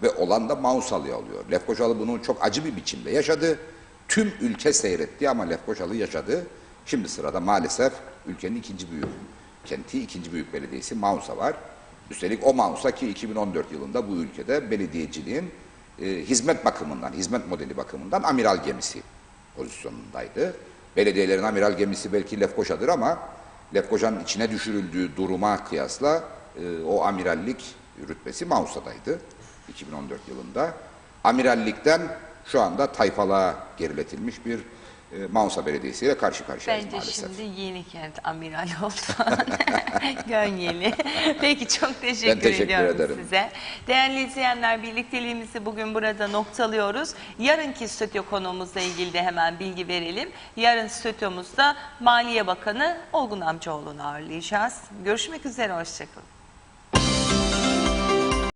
ve olan da Mansalı'ya oluyor. Lefkoşalı bunu çok acı bir biçimde yaşadı. Tüm ülke seyretti ama Lefkoşalı yaşadı. Şimdi sırada maalesef ülkenin ikinci büyük kenti, ikinci büyük belediyesi Mansa var. Üstelik o Mansa ki 2014 yılında bu ülkede belediyeciliğin hizmet bakımından, hizmet modeli bakımından amiral gemisi pozisyonundaydı. Belediyelerin amiral gemisi belki Lefkoşa'dır ama Lefkoşa'nın içine düşürüldüğü duruma kıyasla o amirallik rütbesi Mansa'daydı 2014 yılında. Amirallikten şu anda tayfalığa geriletilmiş bir Mansa Belediyesi ile karşı karşıyayız Bence maalesef. şimdi Yenikent amiral oldu. Gönyeli. Peki çok teşekkür, teşekkür ediyorum ederim. size. Değerli izleyenler, birlikteliğimizi bugün burada noktalıyoruz. Yarınki stüdyo konuğumuzla ilgili de hemen bilgi verelim. Yarın stüdyomuzda Maliye Bakanı Olgun Amcaoğlu'nu ağırlayacağız. Görüşmek üzere, hoşçakalın.